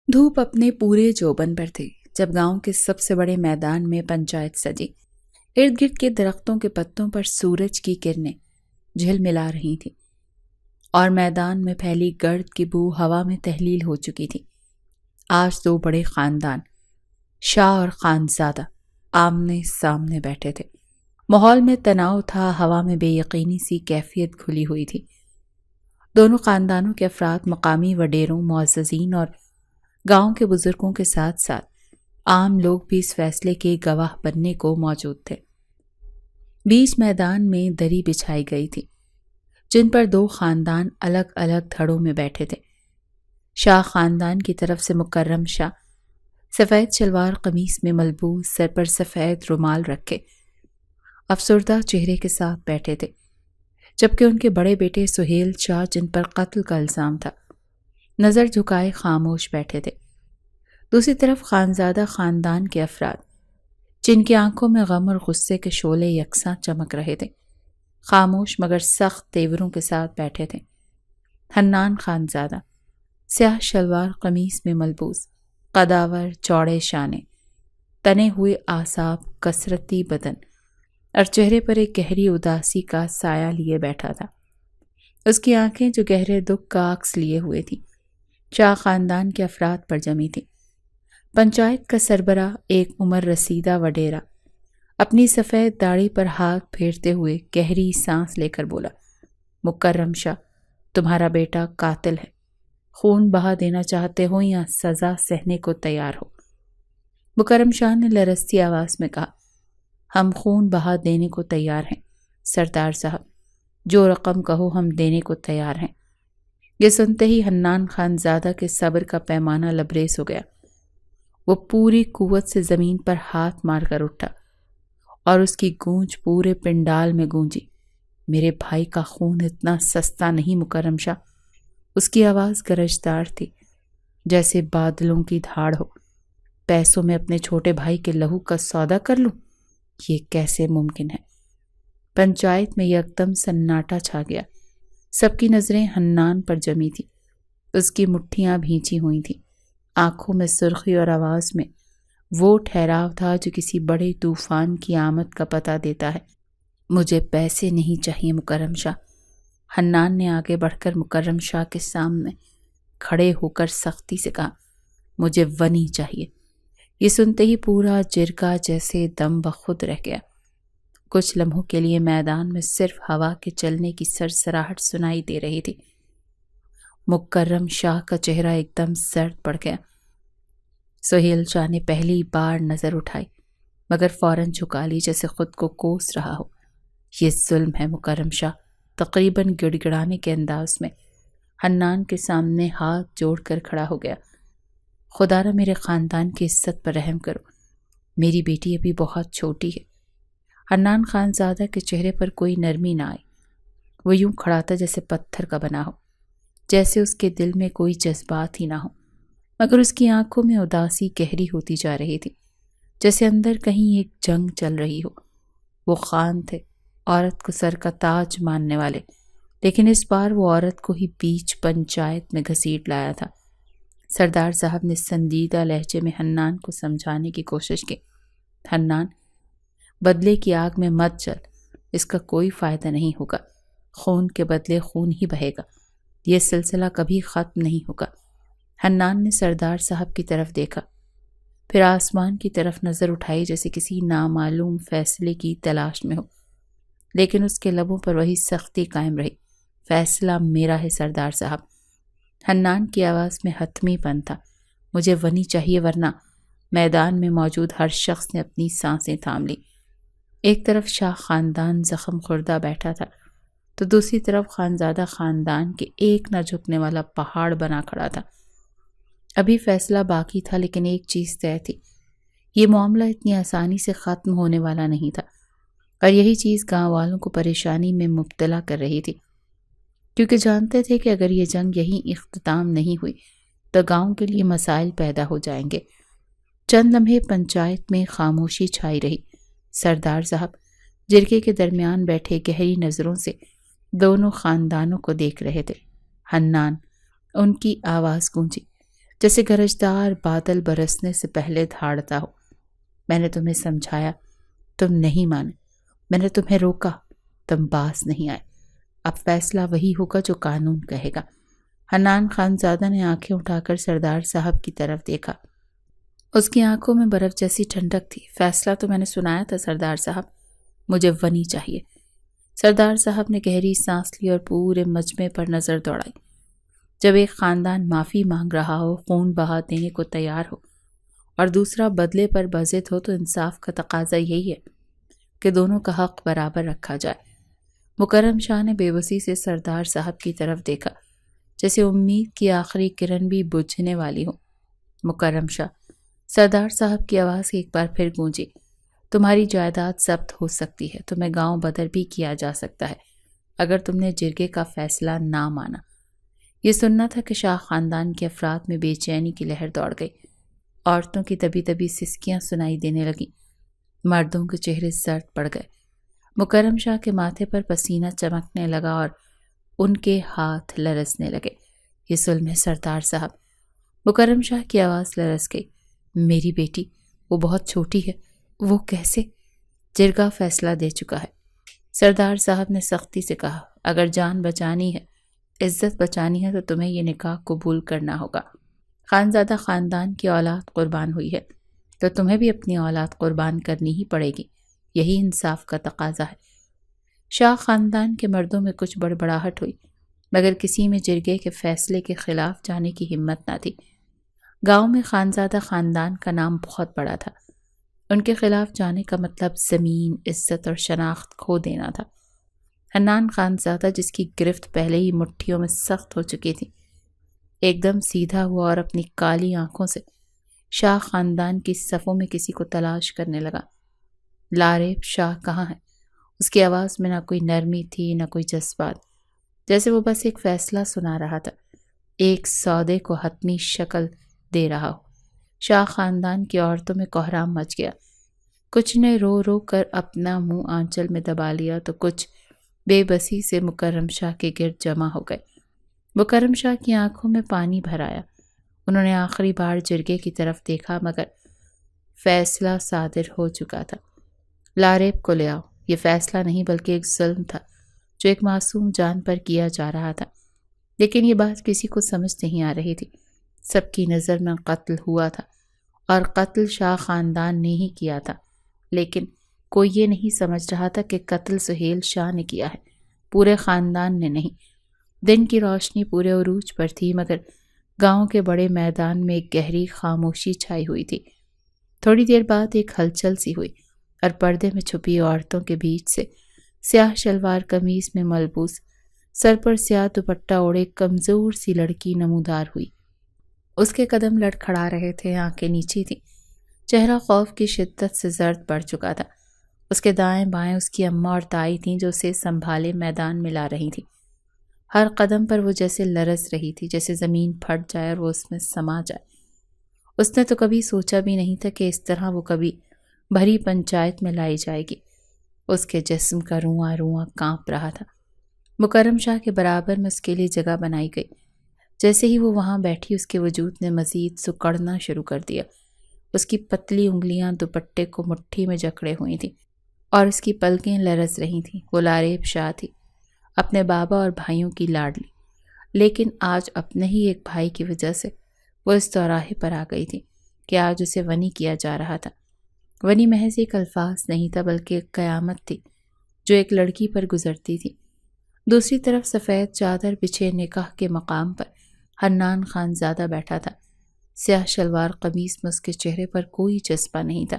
دھوپ اپنے پورے جوبن پر تھی جب گاؤں کے سب سے بڑے میدان میں پنچایت سجی۔ ارد گرد کے درختوں کے پتوں پر سورج کی کرنیں جھل ملا رہی تھیں اور میدان میں پھیلی گرد کی بو ہوا میں تحلیل ہو چکی تھی۔ آج دو بڑے خاندان شاہ اور خانزادہ آمنے سامنے بیٹھے تھے۔ ماحول میں تناؤ تھا، ہوا میں بے یقینی سی کیفیت کھلی ہوئی تھی۔ دونوں خاندانوں کے افراد مقامی وڈیروں، معززین اور گاؤں کے بزرگوں کے ساتھ ساتھ عام لوگ بھی اس فیصلے کے گواہ بننے کو موجود تھے۔ بیچ میدان میں دری بچھائی گئی تھی جن پر دو خاندان الگ الگ دھڑوں میں بیٹھے تھے۔ شاہ خاندان کی طرف سے مکرم شاہ سفید شلوار قمیص میں ملبوس، سر پر سفید رومال رکھے افسردہ چہرے کے ساتھ بیٹھے تھے، جبکہ ان کے بڑے بیٹے سہیل شاہ جن پر قتل کا الزام تھا نظر جھکائے خاموش بیٹھے تھے۔ دوسری طرف خانزادہ خاندان کے افراد جن کی آنکھوں میں غم اور غصے کے شعلے یکساں چمک رہے تھے، خاموش مگر سخت تیوروں کے ساتھ بیٹھے تھے۔ حنان خانزادہ سیاہ شلوار قمیص میں ملبوس، قداور، چوڑے شانے، تنے ہوئے اعصاب، کثرتی بدن اور چہرے پر ایک گہری اداسی کا سایہ لیے بیٹھا تھا۔ اس کی آنکھیں جو گہرے دکھ کا عکس لیے ہوئے تھیں شاہ خاندان کے افراد پر جمی تھی۔ پنچایت کا سربراہ ایک عمر رسیدہ وڈیرا اپنی سفید داڑھی پر ہاتھ پھیرتے ہوئے گہری سانس لے کر بولا، مکرم شاہ، تمہارا بیٹا قاتل ہے۔ خون بہا دینا چاہتے ہو یا سزا سہنے کو تیار ہو؟ مکرم شاہ نے لرزتی آواز میں کہا، ہم خون بہا دینے کو تیار ہیں سردار صاحب، جو رقم کہو ہم دینے کو تیار ہیں۔ یہ سنتے ہی حنان خانزادہ کے صبر کا پیمانہ لبریز ہو گیا۔ وہ پوری قوت سے زمین پر ہاتھ مار کر اٹھا اور اس کی گونج پورے پنڈال میں گونجی، میرے بھائی کا خون اتنا سستا نہیں مکرم شاہ۔ اس کی آواز گرجدار تھی جیسے بادلوں کی دھاڑ ہو۔ پیسوں میں اپنے چھوٹے بھائی کے لہو کا سودا کر لوں؟ یہ کیسے ممکن ہے؟ پنچایت میں یکدم سناٹا چھا گیا۔ سب کی نظریں حنان پر جمی تھی۔ اس کی مٹھیاں بھینچی ہوئی تھیں، آنکھوں میں سرخی اور آواز میں وہ ٹھہراؤ تھا جو کسی بڑے طوفان کی آمد کا پتہ دیتا ہے۔ مجھے پیسے نہیں چاہیے مکرم شاہ۔ حنان نے آگے بڑھ کر مکرم شاہ کے سامنے کھڑے ہو کر سختی سے کہا، مجھے ونی چاہیے۔ یہ سنتے ہی پورا جرگہ جیسے دم بخود رہ گیا۔ کچھ لمحوں کے لیے میدان میں صرف ہوا کے چلنے کی سرسراہٹ سنائی دے رہی تھی۔ مکرم شاہ کا چہرہ ایک دم سرد پڑ گیا۔ سہیل شاہ نے پہلی بار نظر اٹھائی مگر فوراً جھکا لی جیسے خود کو کوس رہا ہو۔ یہ ظلم ہے مکرم شاہ، تقریباً گڑ گڑانے کے انداز میں حنان کے سامنے ہاتھ جوڑ کر کھڑا ہو گیا۔ خدا را میرے خاندان کی عزت پر رحم کرو، میری بیٹی ابھی بہت چھوٹی ہے۔ حنان خانزادہ کے چہرے پر کوئی نرمی نہ آئی۔ وہ یوں کھڑا تھا جیسے پتھر کا بنا ہو، جیسے اس کے دل میں کوئی جذبات ہی نہ ہو، مگر اس کی آنکھوں میں اداسی گہری ہوتی جا رہی تھی، جیسے اندر کہیں ایک جنگ چل رہی ہو۔ وہ خان تھے، عورت کو سر کا تاج ماننے والے، لیکن اس بار وہ عورت کو ہی بیچ پنچایت میں گھسیٹ لایا تھا۔ سردار صاحب نے سنجیدہ لہجے میں حنان کو سمجھانے کی کوشش کی، حنان، بدلے کی آگ میں مت جل، اس کا کوئی فائدہ نہیں ہوگا۔ خون کے بدلے خون ہی بہے گا، یہ سلسلہ کبھی ختم نہیں ہوگا۔ حنان نے سردار صاحب کی طرف دیکھا، پھر آسمان کی طرف نظر اٹھائی جیسے کسی نامعلوم فیصلے کی تلاش میں ہو، لیکن اس کے لبوں پر وہی سختی قائم رہی، فیصلہ میرا ہے سردار صاحب۔ حنان کی آواز میں حتمی پن تھا، مجھے ونی چاہیے ورنہ۔ میدان میں موجود ہر شخص نے اپنی سانسیں تھام لی۔ ایک طرف شاہ خاندان زخم خوردہ بیٹھا تھا تو دوسری طرف خانزادہ خاندان کے ایک نہ جھکنے والا پہاڑ بنا کھڑا تھا۔ ابھی فیصلہ باقی تھا لیکن ایک چیز طے تھی، یہ معاملہ اتنی آسانی سے ختم ہونے والا نہیں تھا، اور یہی چیز گاؤں والوں کو پریشانی میں مبتلا کر رہی تھی، کیونکہ جانتے تھے کہ اگر یہ جنگ یہیں اختتام نہیں ہوئی تو گاؤں کے لیے مسائل پیدا ہو جائیں گے۔ چند لمحے پنچایت میں خاموشی چھائی رہی۔ سردار صاحب جرگے کے درمیان بیٹھے گہری نظروں سے دونوں خاندانوں کو دیکھ رہے تھے۔ حنان، ان کی آواز گونجی، جیسے گرجدار بادل برسنے سے پہلے دھاڑتا ہو۔ میں نے تمہیں سمجھایا، تم نہیں مانے، میں نے تمہیں روکا، تم باز نہیں آئے۔ اب فیصلہ وہی ہوگا جو قانون کہے گا۔ حنان خانزادہ نے آنکھیں اٹھا کر سردار صاحب کی طرف دیکھا۔ اس کی آنکھوں میں برف جیسی ٹھنڈک تھی۔ فیصلہ تو میں نے سنایا تھا سردار صاحب، مجھے ونی چاہیے۔ سردار صاحب نے گہری سانس لی اور پورے مجمع پر نظر دوڑائی۔ جب ایک خاندان معافی مانگ رہا ہو، خون بہا دینے کو تیار ہو، اور دوسرا بدلے پر بضد ہو، تو انصاف کا تقاضا یہی ہے کہ دونوں کا حق برابر رکھا جائے۔ مکرم شاہ نے بے بسی سے سردار صاحب کی طرف دیکھا، جیسے امید کی آخری کرن بھی بجھنے والی ہو۔ مکرم شاہ، سردار صاحب کی آواز ایک بار پھر گونجی، تمہاری جائیداد ضبط ہو سکتی ہے، تمہیں گاؤں بدر بھی کیا جا سکتا ہے اگر تم نے جرگے کا فیصلہ نہ مانا۔ یہ سننا تھا کہ شاہ خاندان کے افراد میں بے چینی کی لہر دوڑ گئی۔ عورتوں کی دبی دبی سسکیاں سنائی دینے لگیں، مردوں کے چہرے زرد پڑ گئے۔ مکرم شاہ کے ماتھے پر پسینہ چمکنے لگا اور ان کے ہاتھ لرزنے لگے۔ یہ ظلم ہے سردار صاحب۔ مکرم شاہ کی آواز لرز گئی۔ میری بیٹی، وہ بہت چھوٹی ہے، وہ کیسے؟ جرگہ فیصلہ دے چکا ہے، سردار صاحب نے سختی سے کہا۔ اگر جان بچانی ہے، عزت بچانی ہے، تو تمہیں یہ نکاح قبول کرنا ہوگا۔ خانزادہ خاندان کی اولاد قربان ہوئی ہے تو تمہیں بھی اپنی اولاد قربان کرنی ہی پڑے گی، یہی انصاف کا تقاضا ہے۔ شاہ خاندان کے مردوں میں کچھ بڑبڑاہٹ ہوئی، مگر کسی میں جرگے کے فیصلے کے خلاف جانے کی ہمت نہ تھی۔ گاؤں میں خانزادہ خاندان کا نام بہت بڑا تھا، ان کے خلاف جانے کا مطلب زمین، عزت اور شناخت کھو دینا تھا۔ حنان خانزادہ، جس کی گرفت پہلے ہی مٹھیوں میں سخت ہو چکی تھی، ایک دم سیدھا ہوا اور اپنی کالی آنکھوں سے شاہ خاندان کی صفوں میں کسی کو تلاش کرنے لگا۔ لاریب شاہ کہاں ہے؟ اس کی آواز میں نہ کوئی نرمی تھی، نہ کوئی جذبات، جیسے وہ بس ایک فیصلہ سنا رہا تھا، ایک سودے کو حتمی شکل دے رہا ہو۔ شاہ خاندان کی عورتوں میں کوہرام مچ گیا۔ کچھ نے رو رو کر اپنا منہ آنچل میں دبا لیا تو کچھ بے بسی سے مکرم شاہ کے گرد جمع ہو گئے۔ مکرم شاہ کی آنکھوں میں پانی بھر آیا۔ انہوں نے آخری بار جرگے کی طرف دیکھا، مگر فیصلہ صادر ہو چکا تھا۔ لاریب کو لے آؤ۔ یہ فیصلہ نہیں بلکہ ایک ظلم تھا جو ایک معصوم جان پر کیا جا رہا تھا، لیکن یہ بات کسی کو سمجھ نہیں آ رہی تھی۔ سب کی نظر میں قتل ہوا تھا اور قتل شاہ خاندان نے ہی کیا تھا، لیکن کوئی یہ نہیں سمجھ رہا تھا کہ قتل سہیل شاہ نے کیا ہے، پورے خاندان نے نہیں۔ دن کی روشنی پورے عروج پر تھی، مگر گاؤں کے بڑے میدان میں ایک گہری خاموشی چھائی ہوئی تھی۔ تھوڑی دیر بعد ایک ہلچل سی ہوئی اور پردے میں چھپی عورتوں کے بیچ سے سیاہ شلوار قمیض میں ملبوس، سر پر سیاہ دوپٹہ اوڑھے کمزور سی لڑکی نمودار ہوئی۔ اس کے قدم لڑکھڑا رہے تھے، آنکھیں نیچی تھیں، چہرہ خوف کی شدت سے زرد پڑ چکا تھا۔ اس کے دائیں بائیں اس کی اماں اور تائی تھیں جو اسے سنبھالے میدان میں لا رہی تھیں۔ ہر قدم پر وہ جیسے لرز رہی تھی، جیسے زمین پھٹ جائے اور وہ اس میں سما جائے۔ اس نے تو کبھی سوچا بھی نہیں تھا کہ اس طرح وہ کبھی بھری پنچایت میں لائی جائے گی۔ اس کے جسم کا رواں رواں کانپ رہا تھا۔ مکرم شاہ کے برابر میں اس کے لیے جگہ بنائی گئی۔ جیسے ہی وہ وہاں بیٹھی، اس کے وجود نے مزید سکڑنا شروع کر دیا۔ اس کی پتلی انگلیاں دوپٹے کو مٹھی میں جکڑے ہوئی تھیں اور اس کی پلکیں لرز رہی تھیں۔ وہ لاریب شاہ تھی، اپنے بابا اور بھائیوں کی لاڈلی، لیکن آج اپنے ہی ایک بھائی کی وجہ سے وہ اس چوراہے پر آ گئی تھی کہ آج اسے ونی کیا جا رہا تھا۔ ونی محض ایک الفاظ نہیں تھا، بلکہ ایک قیامت تھی جو ایک لڑکی پر گزرتی تھی۔ دوسری طرف سفید چادر بچھے نکاح کے مقام پر حنان خانزادہ بیٹھا تھا۔ سیاہ شلوار قمیص میں اس کے چہرے پر کوئی جذبہ نہیں تھا،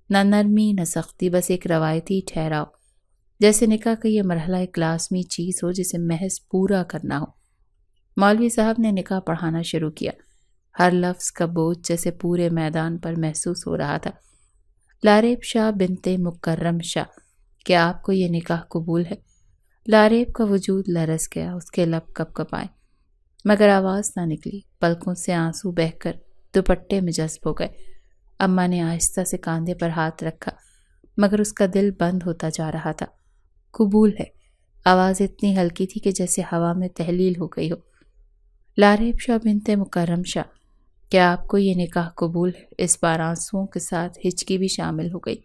نہ نرمی نہ سختی، بس ایک روایتی ٹھہراؤ، جیسے نکاح کا یہ مرحلہ ایک لازمی چیز ہو جسے محض پورا کرنا ہو۔ مولوی صاحب نے نکاح پڑھانا شروع کیا۔ ہر لفظ کا بوجھ جیسے پورے میدان پر محسوس ہو رہا تھا۔ لاریب شاہ بنت مکرم شاہ، کیا آپ کو یہ نکاح قبول ہے؟ لاریب کا وجود لرز گیا، اس کے لب کپ کپائے، مگر آواز نہ نکلی۔ پلکوں سے آنسو بہہ کر دوپٹے میں جذب ہو گئے۔ اماں نے آہستہ سے کاندھے پر ہاتھ رکھا، مگر اس کا دل بند ہوتا جا رہا تھا۔ قبول ہے۔ آواز اتنی ہلکی تھی کہ جیسے ہوا میں تحلیل ہو گئی ہو۔ لاریب شاہ بنت مکرم شاہ، کیا آپ کو یہ نکاح قبول ہے؟ اس بار آنسوؤں کے ساتھ ہچکی بھی شامل ہو گئی۔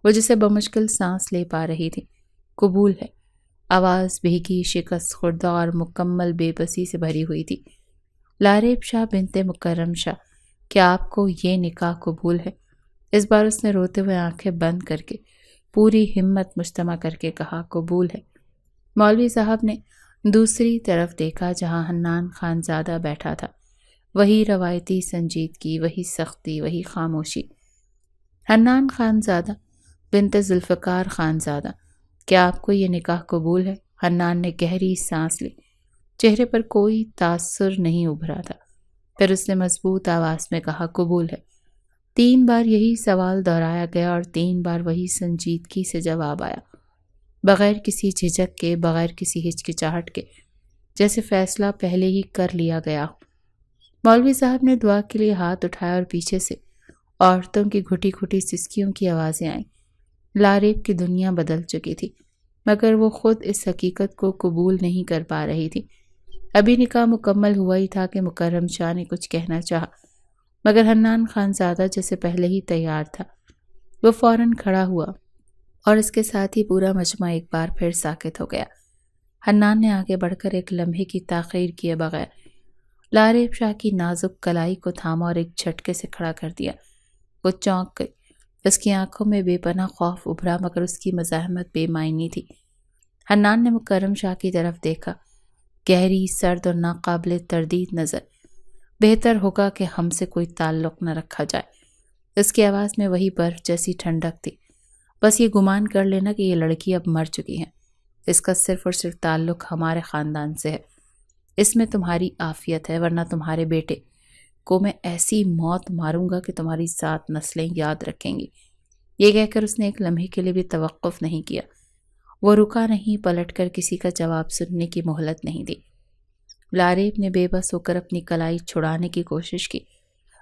وہ جسے بمشکل سانس لے پا رہی تھی۔ قبول ہے۔ آواز بھیگی، شکست خوردہ اور مکمل بے بسی سے بھری ہوئی تھی۔ لاریب شاہ بنت مکرم شاہ، کیا آپ کو یہ نکاح قبول ہے؟ اس بار اس نے روتے ہوئے آنکھیں بند کر کے پوری ہمت مجتمع کر کے کہا، قبول ہے۔ مولوی صاحب نے دوسری طرف دیکھا جہاں حنان خان زادہ بیٹھا تھا۔ وہی روایتی سنجیدگی، وہی سختی، وہی خاموشی۔ حنان خان زادہ بنت ذوالفقار خان زادہ، کیا آپ کو یہ نکاح قبول ہے؟ حنان نے گہری سانس لی۔ چہرے پر کوئی تاثر نہیں ابھرا تھا۔ پھر اس نے مضبوط آواز میں کہا، قبول ہے۔ 3 بار یہی سوال دہرایا گیا اور 3 بار وہی سنجیدگی سے جواب آیا، بغیر کسی جھجک کے، بغیر کسی ہچکچاہٹ کے، جیسے فیصلہ پہلے ہی کر لیا گیا ہو۔ مولوی صاحب نے دعا کے لیے ہاتھ اٹھایا اور پیچھے سے عورتوں کی گھٹی گھٹی سسکیوں کی آوازیں آئیں۔ لاریب کی دنیا بدل چکی تھی، مگر وہ خود اس حقیقت کو قبول نہیں کر پا رہی تھی۔ ابھی نکاح مکمل ہوا ہی تھا کہ مکرم شاہ نے کچھ کہنا چاہا، مگر حنان خان زادہ جیسے پہلے ہی تیار تھا۔ وہ فوراً کھڑا ہوا اور اس کے ساتھ ہی پورا مجمع ایک بار پھر ساکت ہو گیا۔ حنان نے آگے بڑھ کر ایک لمحے کی تاخیر کیے بغیر لاریب شاہ کی نازک کلائی کو تھاما اور ایک جھٹکے سے کھڑا کر دیا۔ وہ چونک گئی۔ اس کی آنکھوں میں بے پناہ خوف ابھرا، مگر اس کی مزاحمت بے معنی تھی۔ حنان نے مکرم شاہ کی طرف دیکھا، گہری، سرد اور ناقابل تردید نظر۔ بہتر ہوگا کہ ہم سے کوئی تعلق نہ رکھا جائے۔ اس کی آواز میں وہی برف جیسی ٹھنڈک تھی۔ بس یہ گمان کر لینا کہ یہ لڑکی اب مر چکی ہے۔ اس کا صرف اور صرف تعلق ہمارے خاندان سے ہے۔ اس میں تمہاری عافیت ہے، ورنہ تمہارے بیٹے کو میں ایسی موت ماروں گا کہ تمہاری 7 نسلیں یاد رکھیں گی۔ یہ کہہ کر اس نے ایک لمحے کے لیے بھی توقف نہیں کیا۔ وہ رکا نہیں، پلٹ کر کسی کا جواب سننے کی مہلت نہیں دی۔ لاریب نے بے بس ہو کر اپنی کلائی چھڑانے کی کوشش کی،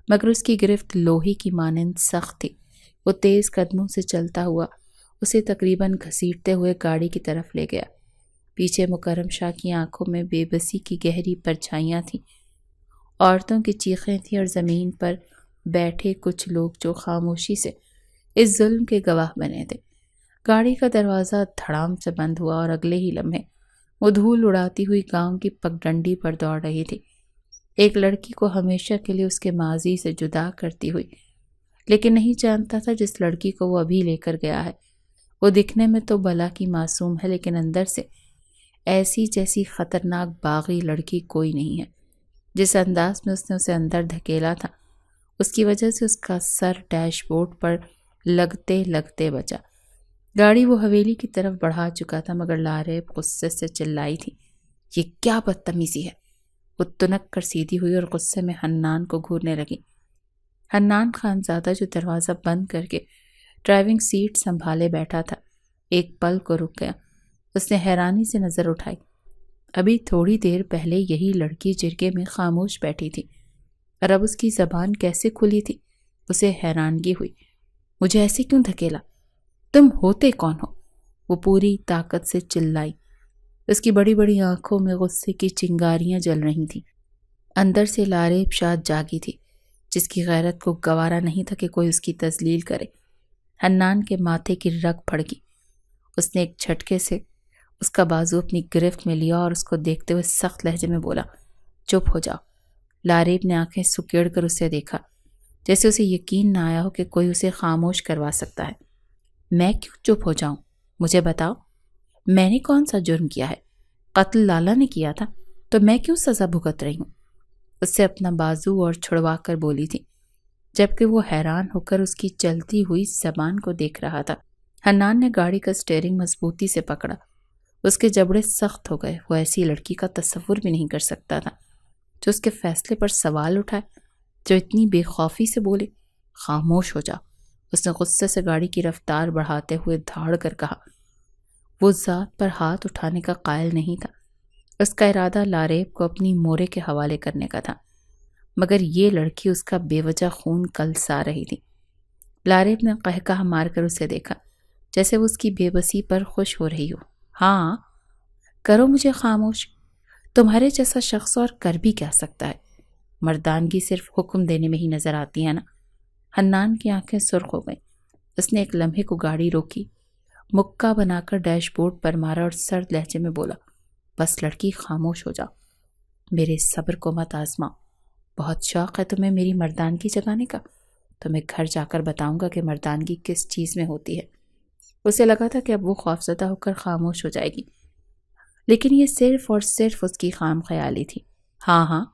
مگر اس کی گرفت لوہے کی مانند سخت تھی۔ وہ تیز قدموں سے چلتا ہوا اسے تقریباً گھسیٹتے ہوئے گاڑی کی طرف لے گیا۔ پیچھے مکرم شاہ کی آنکھوں میں بے بسی کی گہری پرچھائیاں تھیں، عورتوں کی چیخیں تھیں اور زمین پر بیٹھے کچھ لوگ جو خاموشی سے اس ظلم کے گواہ بنے تھے۔ گاڑی کا دروازہ دھڑام سے بند ہوا اور اگلے ہی لمحے وہ دھول اڑاتی ہوئی گاؤں کی پگڈنڈی پر دوڑ رہی تھی، ایک لڑکی کو ہمیشہ کے لیے اس کے ماضی سے جدا کرتی ہوئی۔ لیکن نہیں جانتا تھا جس لڑکی کو وہ ابھی لے کر گیا ہے، وہ دکھنے میں تو بلا کی معصوم ہے، لیکن اندر سے ایسی جیسی خطرناک باغی لڑکی کوئی نہیں ہے۔ جس انداز میں اس نے اسے اندر دھکیلا تھا، اس کی وجہ سے اس کا سر ڈیش بورڈ پر لگتے لگتے بچا۔ گاڑی وہ حویلی کی طرف بڑھا چکا تھا، مگر لاریب غصے سے چلائی تھی، یہ کیا بدتمیزی ہے! وہ تنک کر سیدھی ہوئی اور غصے میں حنان کو گھورنے لگی۔ حنان خان زادہ جو دروازہ بند کر کے ڈرائیونگ سیٹ سنبھالے بیٹھا تھا، ایک پل کو رک گیا۔ اس نے حیرانی سے نظر اٹھائی۔ ابھی تھوڑی دیر پہلے یہی لڑکی جرگے میں خاموش بیٹھی تھی، اور اب اس کی زبان کیسے کھلی تھی؟ اسے حیرانگی ہوئی۔ مجھے ایسے کیوں دھکیلا؟ تم ہوتے کون ہو؟ وہ پوری طاقت سے چلائی۔ اس کی بڑی بڑی آنکھوں میں غصے کی چنگاریاں جل رہی تھیں۔ اندر سے لاریب شاہ جاگی تھی، جس کی غیرت کو گوارا نہیں تھا کہ کوئی اس کی تذلیل کرے۔ حنان کے ماتھے کی رگ پھڑکی۔ اس نے ایک جھٹکے سے اس کا بازو اپنی گرفت میں لیا اور اس کو دیکھتے ہوئے سخت لہجے میں بولا، چپ ہو جاؤ۔ لاریب نے آنکھیں سکیڑ کر اسے دیکھا، جیسے اسے یقین نہ آیا ہو کہ کوئی اسے خاموش کروا سکتا ہے۔ میں کیوں چپ ہو جاؤں؟ مجھے بتاؤ، میں نے کون سا جرم کیا ہے؟ قتل لالا نے کیا تھا، تو میں کیوں سزا بھگت رہی ہوں؟ اس سے اپنا بازو اور چھڑوا کر بولی تھی، جبکہ وہ حیران ہو کر اس کی چلتی ہوئی زبان کو دیکھ رہا تھا۔ حنان نے گاڑی کا اسٹیئرنگ مضبوطی سے پکڑا۔ اس کے جبڑے سخت ہو گئے۔ وہ ایسی لڑکی کا تصور بھی نہیں کر سکتا تھا جو اس کے فیصلے پر سوال اٹھائے، جو اتنی بے خوفی سے بولے، خاموش ہو جا۔ اس نے غصے سے گاڑی کی رفتار بڑھاتے ہوئے دھاڑ کر کہا۔ وہ ذات پر ہاتھ اٹھانے کا قائل نہیں تھا۔ اس کا ارادہ لاریب کو اپنی مورے کے حوالے کرنے کا تھا، مگر یہ لڑکی اس کا بے وجہ خون کلسا رہی تھی۔ لاریب نے قہقہ مار کر اسے دیکھا، جیسے وہ اس کی بے بسی پر خوش ہو رہی ہو۔ ہاں، کرو مجھے خاموش۔ تمہارے جیسا شخص اور کر بھی کیا سکتا ہے؟ مردانگی صرف حکم دینے میں ہی نظر آتی ہے نا؟ حنان کی آنکھیں سرخ ہو گئیں۔ اس نے ایک لمحے کو گاڑی روکی، مکہ بنا کر ڈیش بورڈ پر مارا اور سرد لہجے میں بولا، بس لڑکی خاموش ہو جاؤ، میرے صبر کو مت آزما۔ بہت شوق ہے تمہیں میری مردانگی جگانے کا؟ تو میں گھر جا کر بتاؤں گا کہ مردانگی کس چیز میں ہوتی ہے۔ اسے لگا تھا کہ اب وہ خوفزدہ ہو کر خاموش ہو جائے گی، لیکن یہ صرف اور صرف اس کی خام خیالی تھی۔ ہاں ہاں،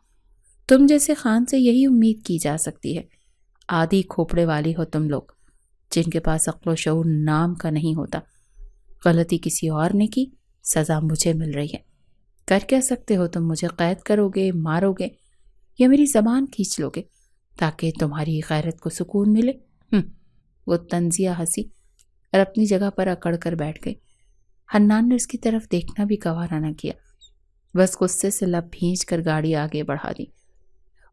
تم جیسے خان سے یہی امید کی جا سکتی ہے۔ آدھی کھوپڑے والی ہو تم لوگ، جن کے پاس عقل و شعور نام کا نہیں ہوتا۔ غلطی کسی اور نے کی، سزا مجھے مل رہی ہے۔ کر کیا سکتے ہو تم؟ مجھے قید کرو گے، مارو گے، یا میری زبان کھینچ لو گے تاکہ تمہاری غیرت کو سکون ملے؟ وہ طنزیہ ہنسی اور اپنی جگہ پر اکڑ کر بیٹھ گئی۔ حنان نے اس کی طرف دیکھنا بھی گوارا نہ کیا، بس غصے سے لب بھینچ کر گاڑی آگے بڑھا دی۔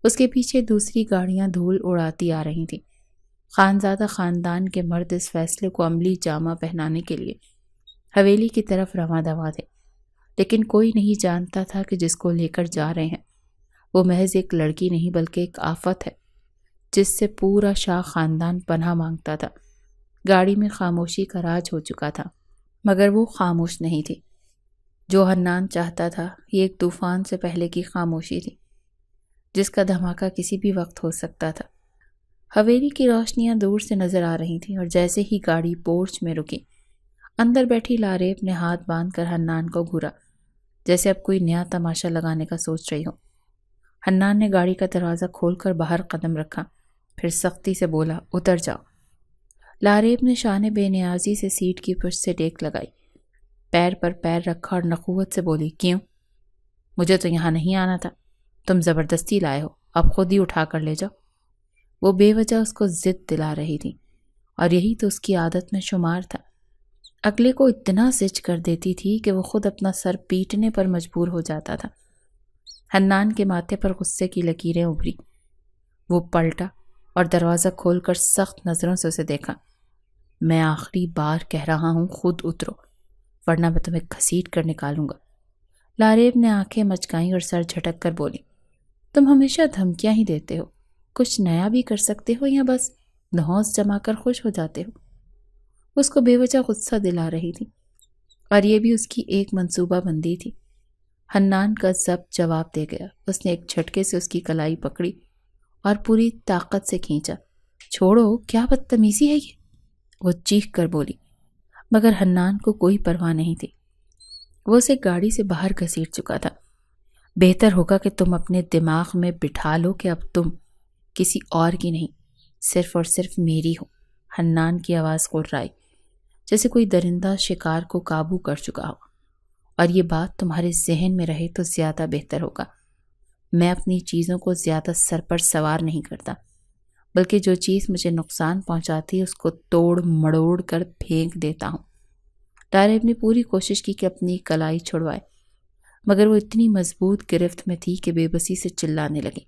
اس کے پیچھے دوسری گاڑیاں دھول اڑاتی آ رہی تھیں۔ خانزادہ خاندان کے مرد اس فیصلے کو عملی جامہ پہنانے کے لیے حویلی کی طرف رواں دواں تھے، لیکن کوئی نہیں جانتا تھا کہ جس کو لے کر جا رہے ہیں وہ محض ایک لڑکی نہیں بلکہ ایک آفت ہے جس سے پورا شاہ خاندان پناہ مانگتا تھا۔ گاڑی میں خاموشی کا راج ہو چکا تھا، مگر وہ خاموش نہیں تھی۔ جو حنان چاہتا تھا یہ ایک طوفان سے پہلے کی خاموشی تھی جس کا دھماکہ کسی بھی وقت ہو سکتا تھا۔ حویلی کی روشنیاں دور سے نظر آ رہی تھیں اور جیسے ہی گاڑی پورچ میں رکی، اندر بیٹھی لاریب نے ہاتھ باندھ کر حنان کو گھورا، جیسے اب کوئی نیا تماشا لگانے کا سوچ رہی ہو۔ حنان نے گاڑی کا دروازہ کھول کر باہر قدم رکھا، پھر سختی سے بولا، اتر جاؤ۔ لاریب نے شان بے نیازی سے سیٹ کی پشت سے ٹیک لگائی، پیر پر پیر رکھا اور نخوت سے بولی، کیوں؟ مجھے تو یہاں نہیں آنا تھا، تم زبردستی لائے ہو، اب خود ہی اٹھا کر لے جاؤ۔ وہ بے وجہ اس کو ضد دلا رہی تھی اور یہی تو اس کی عادت میں شمار تھا۔ اگلے کو اتنا زج کر دیتی تھی کہ وہ خود اپنا سر پیٹنے پر مجبور ہو جاتا تھا۔ حنان کے ماتھے پر غصے کی لکیریں ابھری۔ وہ پلٹا اور دروازہ کھول کر سخت نظروں سے اسے دیکھا۔ میں آخری بار کہہ رہا ہوں خود اترو، ورنہ میں تمہیں گھسیٹ کر نکالوں گا۔ لاریب نے آنکھیں مچکائیں اور سر جھٹک کر بولی، تم ہمیشہ دھمکیاں ہی دیتے ہو، کچھ نیا بھی کر سکتے ہو یا بس نحوس جما کر خوش ہو جاتے ہو؟ اس کو بے وجہ غصہ دلا رہی تھی اور یہ بھی اس کی ایک منصوبہ بندی تھی۔ حنان کا ضبط جواب دے گیا۔ اس نے ایک جھٹکے سے اس کی کلائی پکڑی اور پوری طاقت سے کھینچا۔ چھوڑو، کیا بدتمیزی ہے یہ؟ وہ چیخ کر بولی، مگر حنان کو کوئی پرواہ نہیں تھی۔ وہ اسے گاڑی سے باہر گھسیٹ چکا تھا۔ بہتر ہوگا کہ تم اپنے دماغ میں بٹھا لو کہ اب تم کسی اور کی نہیں، صرف اور صرف میری ہو۔ حنان کی آواز غرائی، جیسے کوئی درندہ شکار کو قابو کر چکا ہو، اور یہ بات تمہارے ذہن میں رہے تو زیادہ بہتر ہوگا۔ میں اپنی چیزوں کو زیادہ سر پر سوار نہیں کرتا، بلکہ جو چیز مجھے نقصان پہنچاتی ہے اس کو توڑ مڑوڑ کر پھینک دیتا ہوں۔ لاریب نے پوری کوشش کی کہ اپنی کلائی چھڑوائے، مگر وہ اتنی مضبوط گرفت میں تھی کہ بے بسی سے چلانے لگی،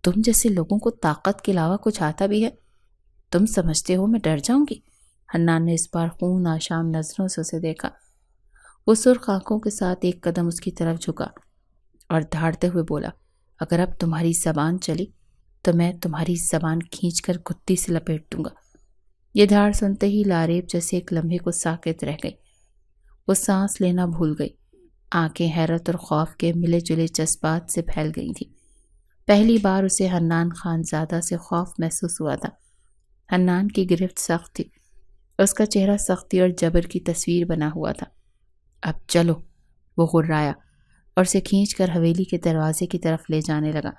تم جیسے لوگوں کو طاقت کے علاوہ کچھ آتا بھی ہے؟ تم سمجھتے ہو میں ڈر جاؤں گی؟ حنان نے اس بار خون آشام نظروں سے اسے دیکھا۔ وہ سرخ آنکھوں کے ساتھ ایک قدم اس کی طرف جھکا اور دھاڑتے ہوئے بولا، اگر اب تمہاری زبان چلی تو میں تمہاری زبان کھینچ کر گھتی سے لپیٹ دوں گا۔ یہ دھاڑ سنتے ہی لاریب جیسے ایک لمحے کو ساکت رہ گئی۔ وہ سانس لینا بھول گئی، آنکھیں حیرت اور خوف کے ملے جلے جذبات سے پھیل گئی تھیں۔ پہلی بار اسے حنان خانزادہ سے خوف محسوس ہوا تھا۔ حنان کی گرفت سخت تھی، اس کا چہرہ سختی اور جبر کی تصویر بنا ہوا تھا۔ اب چلو، وہ غرایا اور اسے کھینچ کر حویلی کے دروازے کی طرف لے جانے لگا۔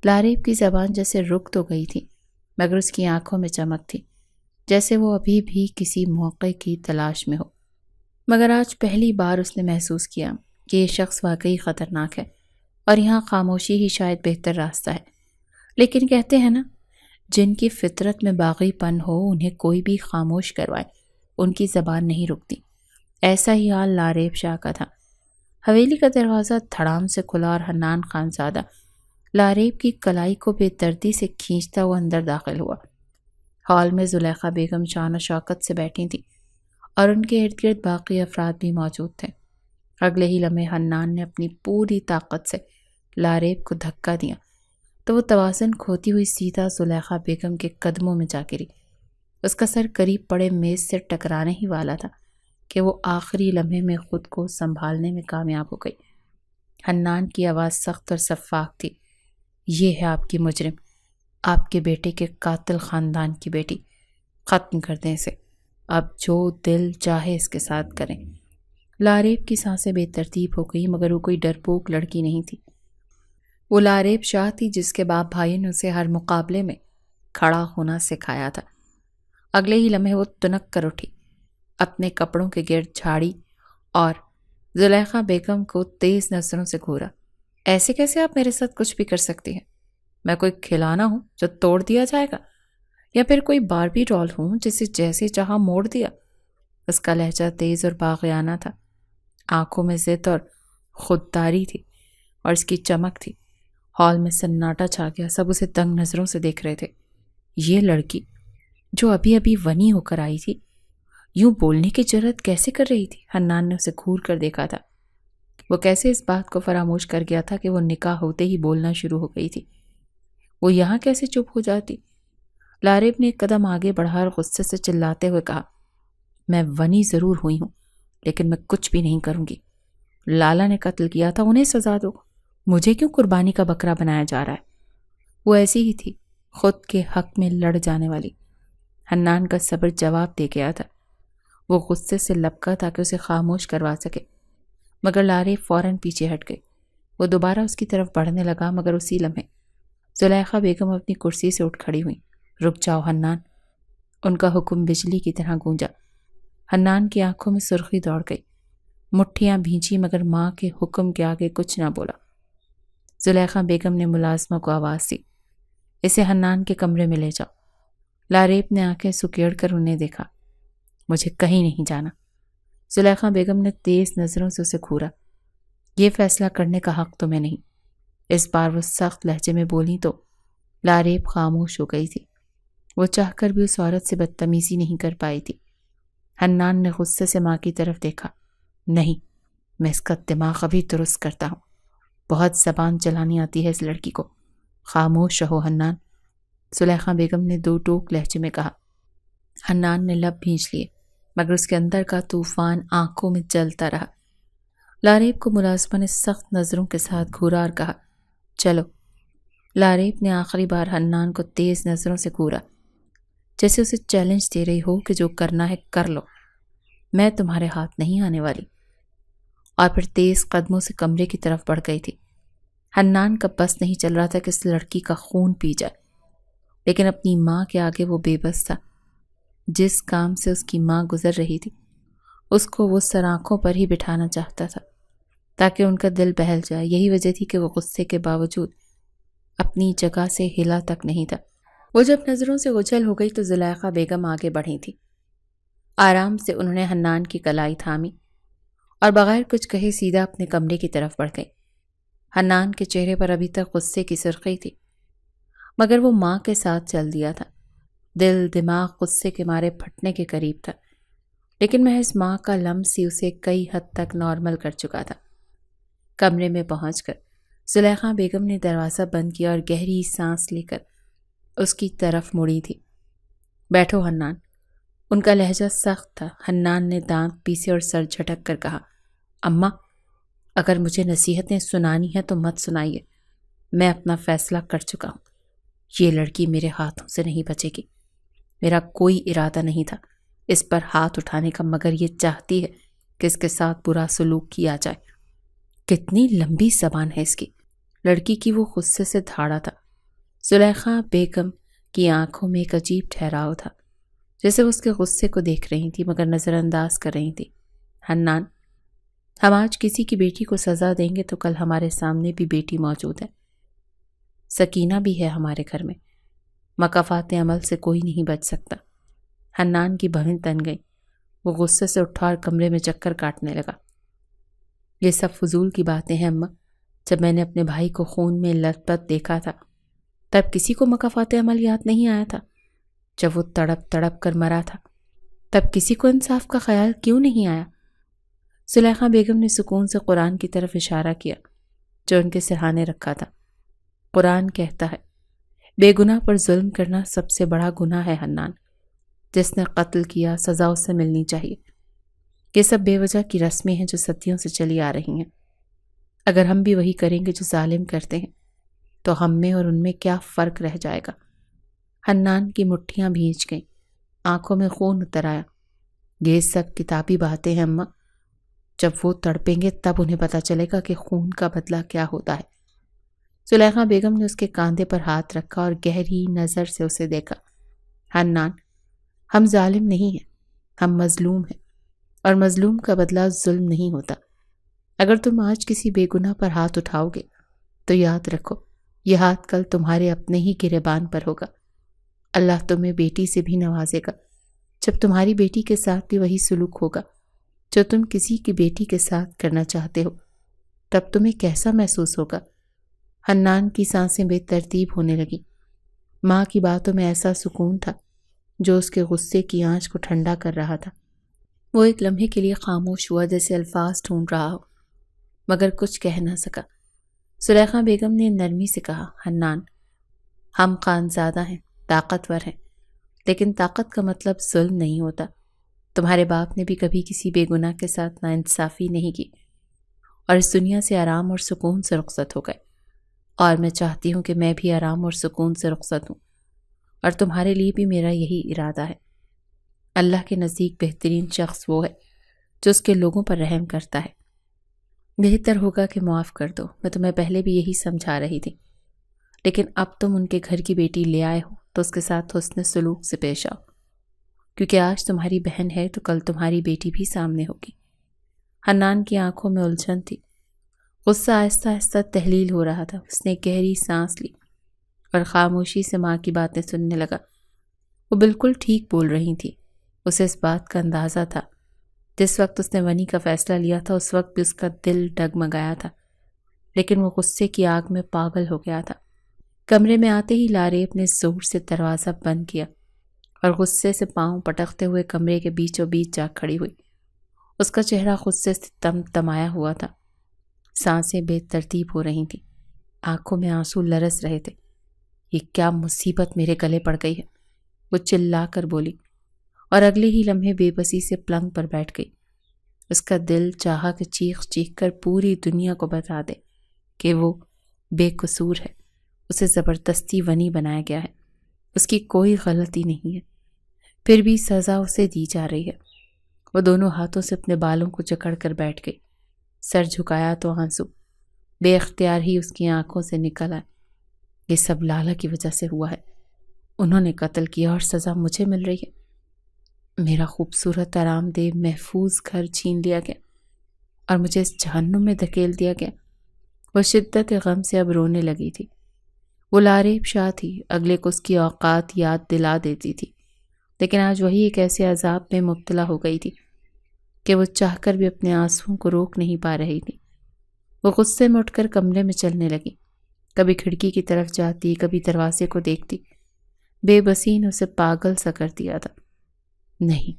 لاریب کی زبان جیسے رک تو گئی تھی، مگر اس کی آنکھوں میں چمک تھی، جیسے وہ ابھی بھی کسی موقع کی تلاش میں ہو۔ مگر آج پہلی بار اس نے محسوس کیا کہ یہ شخص واقعی خطرناک ہے اور یہاں خاموشی ہی شاید بہتر راستہ ہے۔ لیکن کہتے ہیں نا، جن کی فطرت میں باغی پن ہو انہیں کوئی بھی خاموش کروائے، ان کی زبان نہیں رکتی۔ ایسا ہی حال لاریب شاہ کا تھا۔ حویلی کا دروازہ دھڑام سے کھلا اور حنان خانزادہ لاریب کی کلائی کو بے دردی سے کھینچتا ہوا اندر داخل ہوا۔ ہال میں زلیخا بیگم شان و شوکت سے بیٹھی تھی اور ان کے ارد گرد باقی افراد بھی موجود تھے۔ اگلے ہی لمحے حنان نے اپنی پوری طاقت سے لاریب کو دھکا دیا تو وہ توازن کھوتی ہوئی سیدھا زلیخا بیگم کے قدموں میں جا گری۔ اس کا سر قریب پڑے میز سے ٹکرانے ہی والا تھا کہ وہ آخری لمحے میں خود کو سنبھالنے میں کامیاب ہو گئی۔ حنان کی آواز سخت اور شفاف تھی۔ یہ ہے آپ کی مجرم، آپ کے بیٹے کے قاتل خاندان کی بیٹی۔ ختم کر دیں اسے، اب جو دل چاہے اس کے ساتھ کریں۔ لاریب کی سانسیں بے ترتیب ہو گئی، مگر وہ کوئی ڈرپوک لڑکی نہیں تھی۔ وہ لاریب شاہ تھی جس کے باپ بھائی نے اسے ہر مقابلے میں کھڑا ہونا سکھایا تھا۔ اگلے ہی لمحے وہ تنک کر اٹھی، اپنے کپڑوں کے گرد جھاڑی اور زلیخا بیگم کو تیز نظروں سے گھورا۔ ایسے کیسے آپ میرے ساتھ کچھ بھی کر سکتی ہیں؟ میں کوئی کھلونا ہوں جو توڑ دیا جائے گا، یا پھر کوئی باربی ڈال ہوں جسے جیسے چاہا موڑ دیا؟ اس کا لہجہ تیز اور باغیانہ تھا، آنکھوں میں ضد اور خودداری تھی، اور اس کی چمک تھی۔ ہال میں سناٹا چھا گیا، سب اسے تنگ نظروں سے دیکھ رہے تھے۔ یہ لڑکی جو ابھی ابھی ونی ہو کر آئی تھی، یوں بولنے کی جرأت کیسے کر رہی تھی؟ حنان نے اسے گھور کر دیکھا تھا۔ وہ کیسے اس بات کو فراموش کر گیا تھا کہ وہ نکاح ہوتے ہی بولنا شروع ہو گئی تھی؟ وہ یہاں کیسے چپ ہو جاتی؟ لاریب نے ایک قدم آگے بڑھا اور غصے سے چلاتے ہوئے کہا، میں ونی ضرور ہوئی ہوں، لیکن میں کچھ بھی نہیں کروں گی۔ لالا نے قتل کیا تھا، انہیں سزا دو، مجھے کیوں قربانی کا بکرا بنایا جا رہا ہے؟ وہ ایسی ہی تھی، خود کے حق میں لڑ جانے والی۔ حنان کا صبر جواب دے گیا تھا۔ وہ غصے سے لپکا تاکہ اسے خاموش کروا سکے، مگر لاریب فوراً پیچھے ہٹ گئی۔ وہ دوبارہ اس کی طرف بڑھنے لگا، مگر اسی لمحے زلیخا بیگم اپنی کرسی سے اٹھ کھڑی ہوئی۔ رک جاؤ حنان، ان کا حکم بجلی کی طرح گونجا۔ حنان کی آنکھوں میں سرخی دوڑ گئی، مٹھیاں بھینچی، مگر ماں کے حکم کے آگے کچھ نہ بولا۔ زلیخا بیگم نے ملازمہ کو آواز دی، اسے حنان کے کمرے میں لے جاؤ۔ لاریب نے آنکھیں سکیڑ کر انہیں دیکھا۔ مجھے کہیں نہیں جانا۔ زلیخا بیگم نے تیز نظروں سے اسے گھورا۔ یہ فیصلہ کرنے کا حق تمہیں نہیں۔ اس بار وہ سخت لہجے میں بولی تو لاریب خاموش ہو گئی تھی۔ وہ چاہ کر بھی اس عورت سے بدتمیزی نہیں کر پائی تھی۔ حنان نے غصے سے ماں کی طرف دیکھا۔ نہیں، میں اس کا دماغ ابھی درست کرتا ہوں۔ بہت زبان چلانی آتی ہے اس لڑکی کو۔ خاموش رہو حنان، زلیخا بیگم نے دو ٹوک لہجے میں کہا۔ حنان نے لب بھینچ لیے، مگر اس کے اندر کا طوفان آنکھوں میں جلتا رہا۔ لاریب کو ملازمہ نے سخت نظروں کے ساتھ گھورا اور کہا، چلو۔ لاریب نے آخری بار حنان کو تیز نظروں سے گھورا، جیسے اسے چیلنج دے رہی ہو کہ جو کرنا ہے کر لو، میں تمہارے ہاتھ نہیں آنے والی، اور پھر تیز قدموں سے کمرے کی طرف بڑھ گئی تھی۔ حنان کا بس نہیں چل رہا تھا کہ اس لڑکی کا خون پی جائے، لیکن اپنی ماں کے آگے وہ بے بس تھا۔ جس کام سے اس کی ماں گزر رہی تھی، اس کو وہ سر آنکھوں پر ہی بٹھانا چاہتا تھا تاکہ ان کا دل بہل جائے۔ یہی وجہ تھی کہ وہ غصے کے باوجود اپنی جگہ سے ہلا تک نہیں تھا۔ وہ جب نظروں سے اوجھل ہو گئی تو زلیخا بیگم آگے بڑھی تھی۔ آرام سے انہوں نے حنان کی کلائی تھامی اور بغیر کچھ کہے سیدھا اپنے کمرے کی طرف بڑھ گئی۔ حنان کے چہرے پر ابھی تک غصے کی سرخی تھی، مگر وہ ماں کے ساتھ چل دیا تھا۔ دل دماغ غصے کے مارے پھٹنے کے قریب تھا، لیکن محض ماں کا لمس ہی اسے کئی حد تک نارمل کر چکا تھا۔ کمرے میں پہنچ کر زلیخا بیگم نے دروازہ بند کیا اور گہری سانس لے کر اس کی طرف مڑی تھی۔ بیٹھو حنان۔ ان کا لہجہ سخت تھا۔ حنان نے دانت پیسے اور سر جھٹک کر کہا، اماں، اگر مجھے نصیحتیں سنانی ہیں تو مت سنائیے، میں اپنا فیصلہ کر چکا ہوں۔ یہ لڑکی میرے ہاتھوں سے نہیں بچے گی۔ میرا کوئی ارادہ نہیں تھا اس پر ہاتھ اٹھانے کا، مگر یہ چاہتی ہے کہ اس کے ساتھ برا سلوک کیا جائے۔ کتنی لمبی زبان ہے اس کی۔ لڑکی کی وہ غصے سے دھاڑا تھا۔ زلیخا بیگم کی آنکھوں میں ایک عجیب ٹھہراؤ تھا، جیسے وہ اس کے غصے کو دیکھ رہی تھی مگر نظر انداز کر رہی تھی۔ حنان، ہم آج کسی کی بیٹی کو سزا دیں گے تو کل ہمارے سامنے بھی بیٹی موجود ہے۔ سکینہ بھی ہے ہمارے گھر میں۔ مکافات عمل سے کوئی نہیں بچ سکتا۔ حنان کی بھویں تن گئی۔ وہ غصے سے اٹھا اور کمرے میں چکر کاٹنے لگا۔ یہ سب فضول کی باتیں ہیں اماں۔ جب میں نے اپنے بھائی کو خون میں لت پت دیکھا تھا تب کسی کو مکافات عمل یاد نہیں آیا تھا۔ جب وہ تڑپ تڑپ کر مرا تھا تب کسی کو انصاف کا خیال کیوں نہیں آیا؟ زلیخا بیگم نے سکون سے قرآن کی طرف اشارہ کیا جو ان کے سرہانے رکھا تھا۔ قرآن کہتا ہے بے گناہ پر ظلم کرنا سب سے بڑا گناہ ہے حنان۔ جس نے قتل کیا سزا اس سے ملنی چاہیے۔ یہ سب بے وجہ کی رسمیں ہیں جو صدیوں سے چلی آ رہی ہیں۔ اگر ہم بھی وہی کریں گے جو ظالم کرتے ہیں تو ہم میں اور ان میں کیا فرق رہ جائے گا؟ حنان کی مٹھیاں بھیج گئیں، آنکھوں میں خون اتر آیا۔ یہ سب کتابی باتیں ہیں اماں، جب وہ تڑپیں گے تب انہیں پتہ چلے گا کہ خون کا بدلہ کیا ہوتا ہے۔ زلیخا بیگم نے اس کے کاندھے پر ہاتھ رکھا اور گہری نظر سے اسے دیکھا۔ حنان، ہم ظالم نہیں ہیں، ہم مظلوم ہیں، اور مظلوم کا بدلہ ظلم نہیں ہوتا۔ اگر تم آج کسی بے گناہ پر ہاتھ اٹھاؤ گے تو یاد رکھو یہ ہاتھ کل تمہارے اپنے ہی گریبان پر ہوگا۔ اللہ تمہیں بیٹی سے بھی نوازے گا جب تمہاری بیٹی کے ساتھ بھی وہی سلوک ہوگا جو تم کسی کی بیٹی کے ساتھ کرنا چاہتے ہو، تب تمہیں کیسا محسوس ہوگا؟ حنان کی سانسیں بے ترتیب ہونے لگیں۔ ماں کی باتوں میں ایسا سکون تھا جو اس کے غصے کی آنچ کو ٹھنڈا کر رہا تھا۔ وہ ایک لمحے کے لیے خاموش ہوا، جیسے الفاظ ڈھونڈ رہا ہو، مگر کچھ کہہ نہ سکا۔ زلیخا بیگم نے نرمی سے کہا، حنان، ہم خانزادہ ہیں، طاقتور ہیں، لیکن طاقت کا مطلب ظلم نہیں ہوتا۔ تمہارے باپ نے بھی کبھی کسی بے گناہ کے ساتھ ناانصافی نہیں کی، اور اس دنیا سے آرام اور سکون سے رخصت ہو گئے۔ اور میں چاہتی ہوں کہ میں بھی آرام اور سکون سے رخصت ہوں، اور تمہارے لیے بھی میرا یہی ارادہ ہے۔ اللہ کے نزدیک بہترین شخص وہ ہے جو اس کے لوگوں پر رحم کرتا ہے۔ بہتر ہوگا کہ معاف کر دو، میں تمہیں پہلے بھی یہی سمجھا رہی تھی، لیکن اب تم ان کے گھر کی بیٹی لے آئے ہو تو اس کے ساتھ حسن سلوک سے پیش آؤ، کیونکہ آج تمہاری بہن ہے تو کل تمہاری بیٹی بھی سامنے ہوگی۔ حنان کی آنکھوں میں الجھن تھی، غصہ آہستہ آہستہ تحلیل ہو رہا تھا۔ اس نے گہری سانس لی اور خاموشی سے ماں کی باتیں سننے لگا۔ وہ بالکل ٹھیک بول رہی تھی۔ اسے اس بات کا اندازہ تھا، جس وقت اس نے ونی کا فیصلہ لیا تھا اس وقت بھی اس کا دل ڈگمگایا تھا، لیکن وہ غصے کی آگ میں پاگل ہو گیا تھا۔ کمرے میں آتے ہی لاریب نے زور سے دروازہ بند کیا اور غصے سے پاؤں پٹکتے ہوئے کمرے کے بیچوں بیچ جا کھڑی ہوئی۔ اس کا چہرہ غصے سے تمتمایا ہوا تھا، سانسیں بے ترتیب ہو رہی تھیں، آنکھوں میں آنسو لرز رہے تھے۔ یہ کیا مصیبت میرے گلے پڑ گئی ہے، وہ چلا کر بولی، اور اگلے ہی لمحے بے بسی سے پلنگ پر بیٹھ گئی۔ اس کا دل چاہا کہ چیخ چیخ کر پوری دنیا کو بتا دے کہ وہ بے قصور ہے، اسے زبردستی ونی بنایا گیا ہے، اس کی کوئی غلطی نہیں ہے، پھر بھی سزا اسے دی جا رہی ہے۔ وہ دونوں ہاتھوں سے اپنے بالوں کو جکڑ کر بیٹھ گئی، سر جھکایا تو آنسو بے اختیار ہی اس کی آنکھوں سے نکل آئے۔ یہ سب لالا کی وجہ سے ہوا ہے، انہوں نے قتل کیا اور سزا مجھے مل رہی ہے۔ میرا خوبصورت آرام دہ محفوظ گھر چھین لیا گیا اور مجھے اس جہنم میں دھکیل دیا گیا۔ وہ شدت غم سے اب رونے لگی تھی۔ وہ لاریب شاہ تھی، اگلے کو اس کی اوقات یاد دلا دیتی تھی، لیکن آج وہی ایک ایسے عذاب میں مبتلا ہو گئی تھی کہ وہ چاہ کر بھی اپنے آنسوؤں کو روک نہیں پا رہی تھی۔ وہ غصے میں اٹھ کر کمرے میں چلنے لگی، کبھی کھڑکی کی طرف جاتی، کبھی دروازے کو دیکھتی۔ بے بسی نے اسے پاگل سا کر دیا تھا۔ نہیں،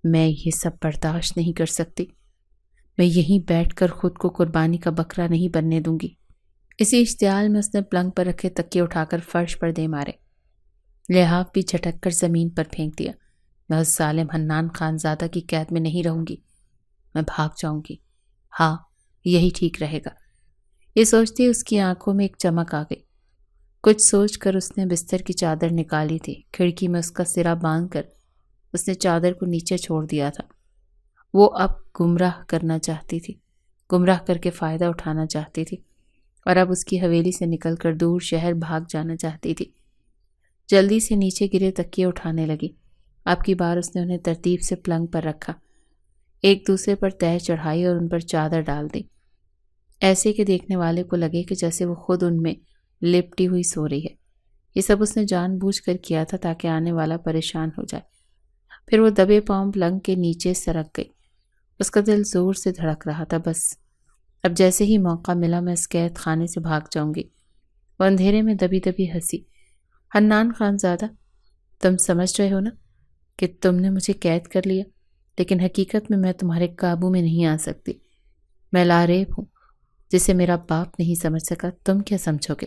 میں یہ سب برداشت نہیں کر سکتی، میں یہیں بیٹھ کر خود کو قربانی کا بکرا نہیں بننے دوں گی۔ اسی اشتعال میں اس نے پلنگ پر رکھے تکیے اٹھا کر فرش پر دے مارے، لحاف بھی جھٹک کر زمین پر پھینک دیا۔ میں اس ظالم حنان خانزادہ کی قید میں نہیں رہوں گی، میں بھاگ جاؤں گی، ہاں یہی ٹھیک رہے گا۔ یہ سوچتی اس کی آنکھوں میں ایک چمک آ گئی۔ کچھ سوچ کر اس نے بستر کی چادر نکالی تھی، کھڑکی میں اس کا سرا باندھ کر اس نے چادر کو نیچے چھوڑ دیا تھا۔ وہ اب گمراہ کرنا چاہتی تھی، گمراہ کر کے فائدہ اٹھانا چاہتی تھی، اور اب اس کی حویلی سے نکل کر دور شہر بھاگ جانا چاہتی تھی۔ جلدی سے نیچے گرے تکیے اٹھانے لگی۔ اب کی بار اس نے انہیں ترتیب سے پلنگ پر رکھا، ایک دوسرے پر تہہ چڑھائی اور ان پر چادر ڈال دی، ایسے کہ دیکھنے والے کو لگے کہ جیسے وہ خود ان میں لپٹی ہوئی سو رہی ہے۔ یہ سب اس نے جان بوجھ کر کیا تھا تاکہ آنے والا پریشان ہو جائے۔ پھر وہ دبے پاؤں پلنگ کے نیچے سرک گئی۔ اس کا دل زور سے دھڑک رہا تھا، بس اب جیسے ہی موقع ملا میں اس قید خانے سے بھاگ جاؤں گی۔ وہ اندھیرے میں دبی دبی ہنسی۔ حنان خانزادہ، تم سمجھ رہے ہو نا کہ تم نے مجھے قید کر لیا، لیکن حقیقت میں تمہارے قابو میں نہیں آ سکتی۔ میں لاریب ہوں، جسے میرا باپ نہیں سمجھ سکا، تم کیا سمجھو گے؟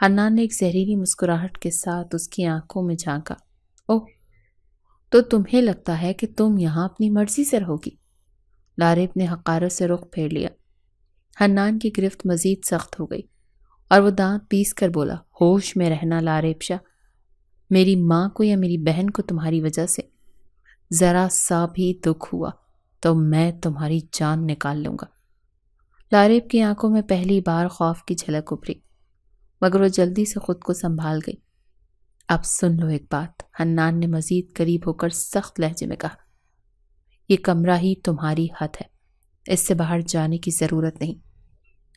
حنان نے ایک زہریلی مسکراہٹ کے ساتھ اس کی آنکھوں میں جھانکا۔ اوہ، تو تمہیں لگتا ہے کہ تم یہاں اپنی مرضی سے رہو گی؟ لاریب نے حقارت سے رخ پھیر لیا۔ حنان کی گرفت مزید سخت ہو گئی اور وہ دانت پیس کر بولا، ہوش میں رہنا لاریب شاہ، میری ماں کو یا میری بہن کو تمہاری وجہ سے ذرا سا بھی دکھ ہوا تو میں تمہاری جان نکال لوں گا۔ لاریب کی آنکھوں میں پہلی بار خوف کی جھلک ابھری، مگر وہ جلدی سے خود کو سنبھال گئی۔ اب سن لو ایک بات، حنان نے مزید قریب ہو کر سخت لہجے میں کہا، یہ کمرہ ہی تمہاری حد ہے، اس سے باہر جانے کی ضرورت نہیں۔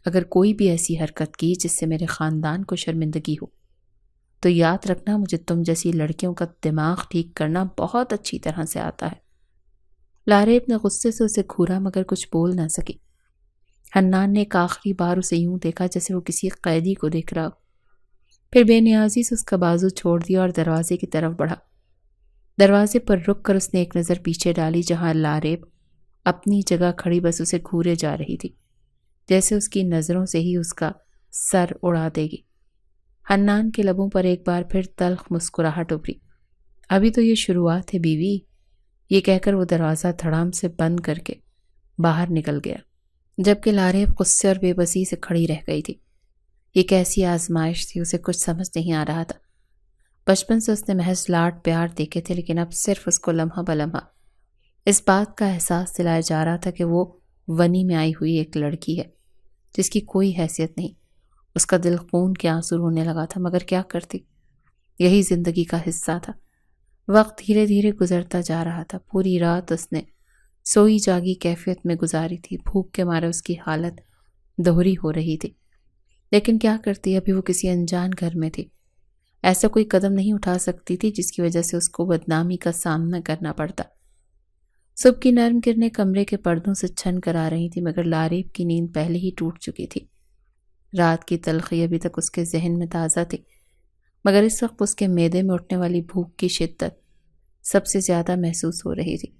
اگر کوئی بھی ایسی حرکت کی جس سے میرے خاندان کو شرمندگی ہو تو یاد رکھنا مجھے تم جیسی لڑکیوں کا دماغ ٹھیک کرنا بہت اچھی طرح سے آتا ہے۔ لاریب نے غصے سے اسے گھورا مگر کچھ بول نہ سکی۔ حنان نے ایک آخری بار اسے یوں دیکھا جیسے وہ کسی قیدی کو دیکھ رہا ہو، پھر بے نیازی سے اس کا بازو چھوڑ دیا اور دروازے کی طرف بڑھا۔ دروازے پر رک کر اس نے ایک نظر پیچھے ڈالی جہاں لاریب اپنی جگہ کھڑی بس اسے گھورے جا رہی تھی، جیسے اس کی نظروں سے ہی اس کا سر اڑا دے گی۔ حنان کے لبوں پر ایک بار پھر تلخ مسکراہٹ ابھری۔ ابھی تو یہ شروعات ہے بیوی، یہ کہہ کر وہ دروازہ دھڑام سے بند کر کے باہر نکل گیا، جبکہ لاریب غصے اور بے بسی سے کھڑی رہ گئی تھی۔ یہ کیسی آزمائش تھی، اسے کچھ سمجھ نہیں آ رہا تھا۔ بچپن سے اس نے محض لاڈ پیار دیکھے تھے، لیکن اب صرف اس کو لمحہ بلمحہ اس بات کا احساس دلایا جا رہا تھا کہ وہ ونی میں آئی ہوئی ایک لڑکی ہے جس کی کوئی حیثیت نہیں۔ اس کا دل خون کے آنسو رونے لگا تھا، مگر کیا کرتی، یہی زندگی کا حصہ تھا۔ وقت دھیرے دھیرے گزرتا جا رہا تھا۔ پوری رات اس نے سوئی جاگی کیفیت میں گزاری تھی، بھوک کے مارے اس کی حالت دوہری ہو رہی تھی، لیکن کیا کرتی، ابھی وہ کسی انجان گھر میں تھی، ایسا کوئی قدم نہیں اٹھا سکتی تھی جس کی وجہ سے اس کو بدنامی کا سامنا کرنا پڑتا۔ صبح کی نرم کرنیں کمرے کے پردوں سے چھن کر آ رہی تھی، مگر لاریب کی نیند پہلے ہی ٹوٹ چکی تھی۔ رات کی تلخی ابھی تک اس کے ذہن میں تازہ تھی، مگر اس وقت اس کے معدے میں اٹھنے والی بھوک کی شدت سب سے زیادہ محسوس ہو رہی تھی۔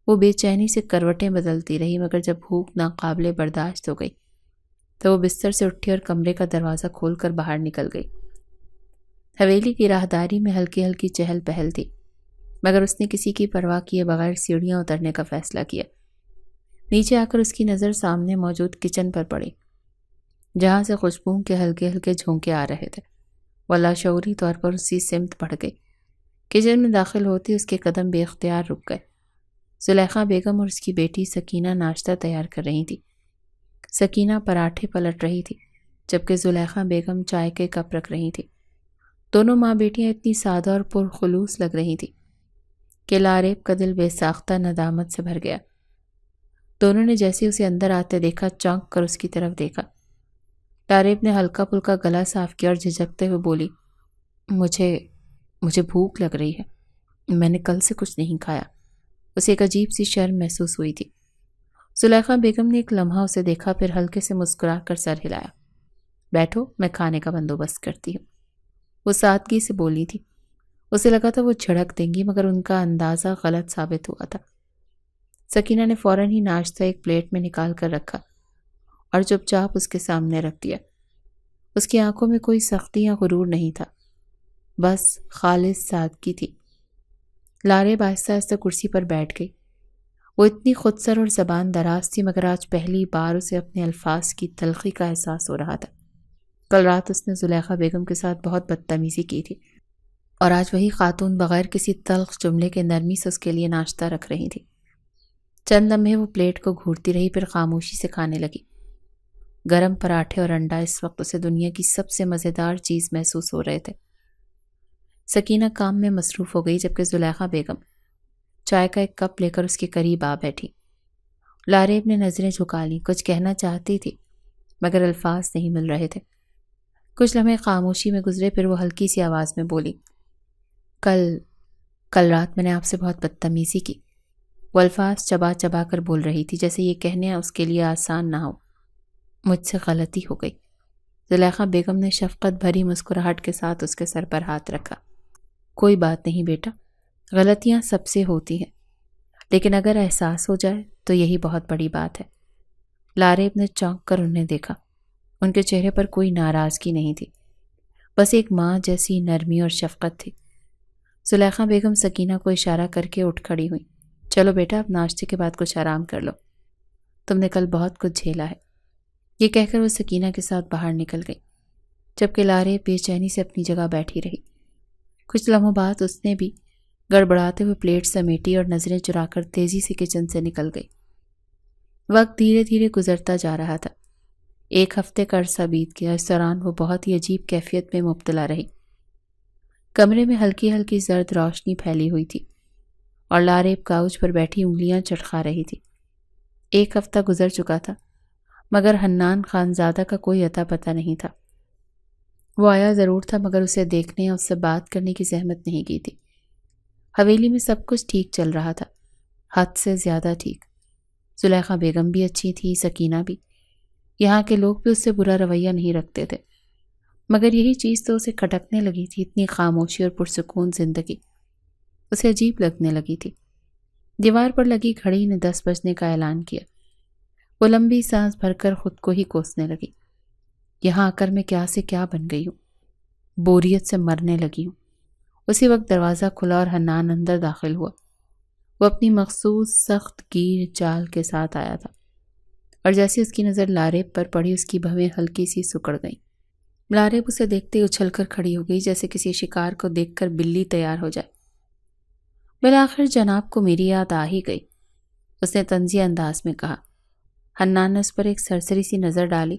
وہ بے چینی سے کروٹیں بدلتی رہی، مگر جب بھوک ناقابل برداشت ہو گئی تو وہ بستر سے اٹھی اور کمرے کا دروازہ کھول کر باہر نکل گئی۔ حویلی کی راہداری میں ہلکی ہلکی چہل پہل تھی، مگر اس نے کسی کی پرواہ کیے بغیر سیڑھیاں اترنے کا فیصلہ کیا۔ نیچے آ کر اس کی نظر سامنے موجود کچن پر پڑی، جہاں سے خوشبو کے ہلکے ہلکے جھونکے آ رہے تھے۔ وہ لاشعوری طور پر اسی سمت بڑھ گئی۔ کچن میں داخل ہوتی اس کے قدم بے اختیار رک گئے۔ زلیخا بیگم اور اس کی بیٹی سکینہ ناشتہ تیار کر رہی تھی۔ سکینہ پراٹھے پلٹ رہی تھی، جبکہ زلیخا بیگم چائے کے کپ رکھ رہی تھی۔ دونوں ماں بیٹیاں اتنی سادہ اور پرخلوص لگ رہی تھی کہ لاریب کا دل بے ساختہ ندامت سے بھر گیا۔ دونوں نے جیسے اسے اندر آتے دیکھا چونک کر اس کی طرف دیکھا۔ لاریب نے ہلکا پھلکا گلا صاف کیا اور جھجکتے ہوئے بولی، مجھے بھوک لگ رہی ہے، میں نے کل سے کچھ نہیں کھایا۔ اسے ایک عجیب سی شرم محسوس ہوئی تھی۔ زلیخا بیگم نے ایک لمحہ اسے دیکھا، پھر ہلکے سے مسکرا کر سر ہلایا۔ بیٹھو، میں کھانے کا بندوبست کرتی ہوں، وہ سادگی سے بولی تھی۔ اسے لگا تھا وہ جھڑک دیں گی، مگر ان کا اندازہ غلط ثابت ہوا تھا۔ سکینہ نے فوراً ہی ناشتہ ایک پلیٹ میں نکال کر رکھا اور چپ چاپ اس کے سامنے رکھ دیا۔ اس کی آنکھوں میں کوئی سختی یا غرور نہیں تھا، بس خالص سادگی تھی۔ لاریب آہستہ آہستہ کرسی پر بیٹھ گئی۔ وہ اتنی خودسر اور زبان دراز تھی، مگر آج پہلی بار اسے اپنے الفاظ کی تلخی کا احساس ہو رہا تھا۔ کل رات اس نے زلیخا بیگم کے ساتھ بہت بدتمیزی کی تھی، اور آج وہی خاتون بغیر کسی تلخ جملے کے نرمی سے اس کے لیے ناشتہ رکھ رہی تھی۔ چند لمحے وہ پلیٹ کو گھورتی رہی، پھر خاموشی سے کھانے لگی۔ گرم پراٹھے اور انڈا اس وقت اسے دنیا کی سب سے مزیدار چیز محسوس ہو رہے تھے۔ سکینہ کام میں مصروف ہو گئی، جبکہ زلیخا بیگم چائے کا ایک کپ لے کر اس کے قریب آ بیٹھی۔ لاریب نے نظریں جھکا لیں، کچھ کہنا چاہتی تھی مگر الفاظ نہیں مل رہے تھے۔ کچھ لمحے خاموشی میں گزرے، پھر وہ ہلکی سی آواز میں بولی، کل رات میں نے آپ سے بہت بدتمیزی کی۔ وہ الفاظ چبا چبا کر بول رہی تھی، جیسے یہ کہنے اس کے لیے آسان نہ ہو۔ مجھ سے غلطی ہو گئی۔ زلیخا بیگم نے شفقت بھری مسکراہٹ کے ساتھ اس کے سر پر ہاتھ رکھا۔ کوئی بات نہیں بیٹا، غلطیاں سب سے ہوتی ہیں، لیکن اگر احساس ہو جائے تو یہی بہت بڑی بات ہے۔ لاریب نے چونک کر انہیں دیکھا۔ ان کے چہرے پر کوئی ناراضگی نہیں تھی، بس ایک ماں جیسی نرمی اور شفقت تھی۔ زلیخا بیگم سکینہ کو اشارہ کر کے اٹھ کھڑی ہوئی۔ چلو بیٹا، اب ناشتے کے بعد کچھ آرام کر لو، تم نے کل بہت کچھ جھیلا ہے۔ یہ کہہ کر وہ سکینہ کے ساتھ باہر نکل گئی، جبکہ لارے بے چینی سے اپنی جگہ بیٹھی رہی۔ کچھ لمحوں بعد اس نے بھی گڑبڑاتے ہوئے پلیٹ سمیٹی اور نظریں چرا کر تیزی سے کچن سے نکل گئی۔ وقت دھیرے دھیرے گزرتا جا رہا تھا۔ ایک ہفتے کا عرصہ بیت گیا۔ اس دوران وہ بہت ہی عجیب کیفیت میں مبتلا رہی۔ کمرے میں ہلکی ہلکی زرد روشنی پھیلی ہوئی تھی اور لاریب کاؤچ پر بیٹھی انگلیاں چٹخا رہی تھی۔ ایک ہفتہ گزر چکا تھا، مگر حنان خانزادہ کا کوئی اتا پتہ نہیں تھا۔ وہ آیا ضرور تھا، مگر اسے دیکھنے اور اس سے بات کرنے کی زحمت نہیں کی تھی۔ حویلی میں سب کچھ ٹھیک چل رہا تھا، حد سے زیادہ ٹھیک۔ زلیخا بیگم بھی اچھی تھی، سکینہ بھی، یہاں کے لوگ بھی اس سے برا رویہ نہیں رکھتے تھے، مگر یہی چیز تو اسے کھٹکنے لگی تھی۔ اتنی خاموشی اور پرسکون زندگی اسے عجیب لگنے لگی تھی۔ دیوار پر لگی گھڑی نے 10 بجنے کا اعلان کیا۔ وہ لمبی سانس بھر کر خود کو ہی کوسنے لگی۔ یہاں آ کر میں کیا سے کیا بن گئی ہوں، بوریت سے مرنے لگی ہوں۔ اسی وقت دروازہ کھلا اور حنان اندر داخل ہوا۔ وہ اپنی مخصوص سخت گیر چال کے ساتھ آیا تھا، اور جیسے اس کی نظر لاریب پر پڑی اس کی بھویں ہلکی سی سکڑ گئیں۔ لاریب اسے دیکھتے اچھل کر کھڑی ہو گئی، جیسے کسی شکار کو دیکھ کر بلی تیار ہو جائے۔ بالآخر جناب کو میری یاد آ ہی گئی، اس نے طنزیہ انداز میں کہا۔ حنان نے اس پر ایک سرسری سی نظر ڈالی،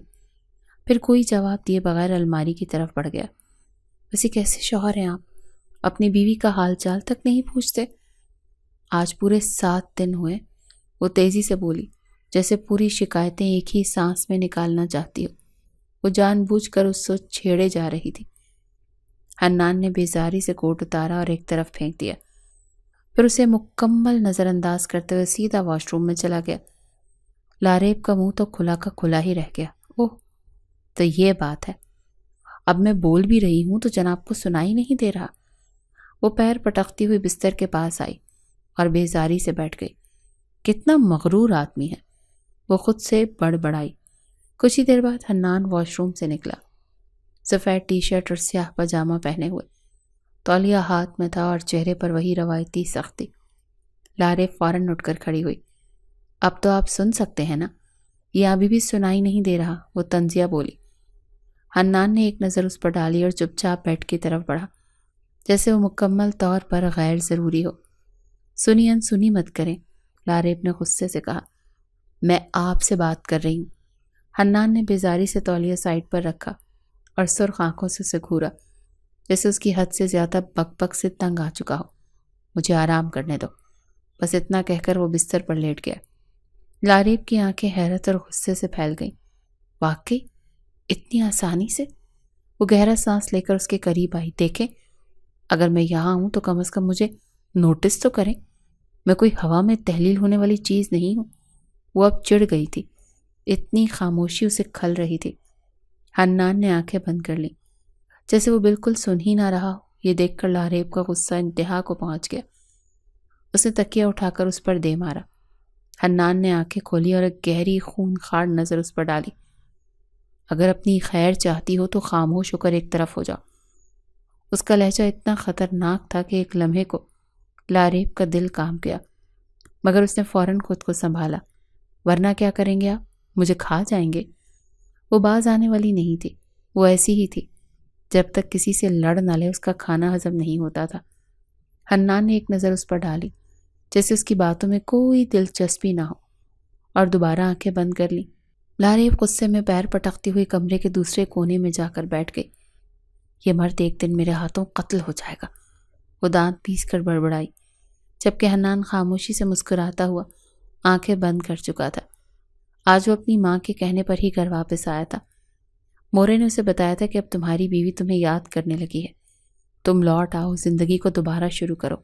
پھر کوئی جواب دیے بغیر الماری کی طرف بڑھ گیا۔ ویسے کیسے شوہر ہیں آپ؟ اپنی بیوی کا حال چال تک نہیں پوچھتے؟ آج پورے 7 دن ہوئے، وہ تیزی سے بولی، جیسے پوری شکایتیں ایک ہی سانس میں نکالنا چاہتی ہو۔ وہ جان بوجھ کر اس سے چھیڑے جا رہی تھی۔ حنان نے بیزاری سے کوٹ اتارا اور ایک طرف پھینک دیا، پھر اسے مکمل نظر انداز کرتے ہوئے سیدھا واش روم میں چلا گیا۔ لاریب کا منہ تو کھلا کا کھلا ہی رہ گیا۔ اوہ، تو یہ بات ہے، اب میں بول بھی رہی ہوں تو جناب کو سنائی نہیں دے رہا۔ وہ پیر پٹکتی ہوئی بستر کے پاس آئی اور بیزاری سے بیٹھ گئی۔ کتنا مغرور آدمی ہے، وہ خود سے بڑبڑائی۔ کچھ ہی دیر بعد حنان واش روم سے نکلا، سفید ٹی شرٹ اور سیاہ پاجامہ پہنے ہوئے، تولیہ ہاتھ میں تھا اور چہرے پر وہی روایتی سختی۔ لاریب فوراً اٹھ کر کھڑی ہوئی۔ اب تو آپ سن سکتے ہیں نا؟ یہ ابھی بھی سنائی نہیں دے رہا، وہ طنزیہ بولی۔ حنان نے ایک نظر اس پر ڈالی اور چپ چاپ بیڈ کی طرف بڑھا، جیسے وہ مکمل طور پر غیر ضروری ہو۔ سنی انسنی مت کریں، لاریب نے غصے سے کہا۔ میں آپ سے بات کر رہی ہوں۔ حنان نے بیزاری سے تولیہ سائڈ پر رکھا اور سرخ آنکھوں سے اسے گھورا، جیسے اس کی حد سے زیادہ بک بک سے تنگ آ چکا ہو۔ مجھے آرام کرنے دو، بس اتنا کہہ کر وہ بستر پر لیٹ گیا۔ لاریب کی آنکھیں حیرت اور غصے سے پھیل گئیں۔ واقعی اتنی آسانی سے؟ وہ گہرا سانس لے کر اس کے قریب آئی۔ دیکھیں، اگر میں یہاں ہوں تو کم از کم مجھے نوٹس تو کریں، میں کوئی ہوا میں تحلیل ہونے والی چیز نہیں ہوں۔ وہ اب چڑ گئی تھی، اتنی خاموشی اسے کھل رہی تھی۔ حنان نے آنکھیں بند کر لیں، جیسے وہ بالکل سن ہی نہ رہا ہو۔ یہ دیکھ کر لاریب کا غصہ انتہا کو پہنچ گیا۔ اس نے تکیہ اٹھا کر اس پر دے مارا۔ حنان نے آنکھیں کھولی اور ایک گہری خون خار نظر اس پر ڈالی۔ اگر اپنی خیر چاہتی ہو تو خاموش ہو کر ایک طرف ہو جاؤ۔ اس کا لہجہ اتنا خطرناک تھا کہ ایک لمحے کو لاریب کا دل کانپ گیا، مگر اس نے فوراً خود کو سنبھالا۔ ورنہ کیا کریں گے آپ؟ مجھے کھا جائیں گے؟ وہ باز آنے والی نہیں تھی، وہ ایسی ہی تھی، جب تک کسی سے لڑ نہ لے اس کا کھانا ہضم نہیں ہوتا تھا۔ حنان نے ایک نظر اس پر ڈالی، جیسے اس کی باتوں میں کوئی دلچسپی نہ ہو، اور دوبارہ آنکھیں بند کر لی۔ لاریب غصے میں پیر پٹکتی ہوئی کمرے کے دوسرے کونے میں جا کر بیٹھ گئی۔ یہ مرد ایک دن میرے ہاتھوں قتل ہو جائے گا، وہ دانت پیس کر بڑبڑائی، جبکہ حنان خاموشی سے مسکراتا ہوا آنکھیں بند کر چکا تھا۔ آج وہ اپنی ماں کے کہنے پر ہی گھر واپس آیا تھا۔ مورے نے اسے بتایا تھا کہ اب تمہاری بیوی تمہیں یاد کرنے لگی ہے، تم لوٹ آؤ، زندگی کو دوبارہ شروع کرو۔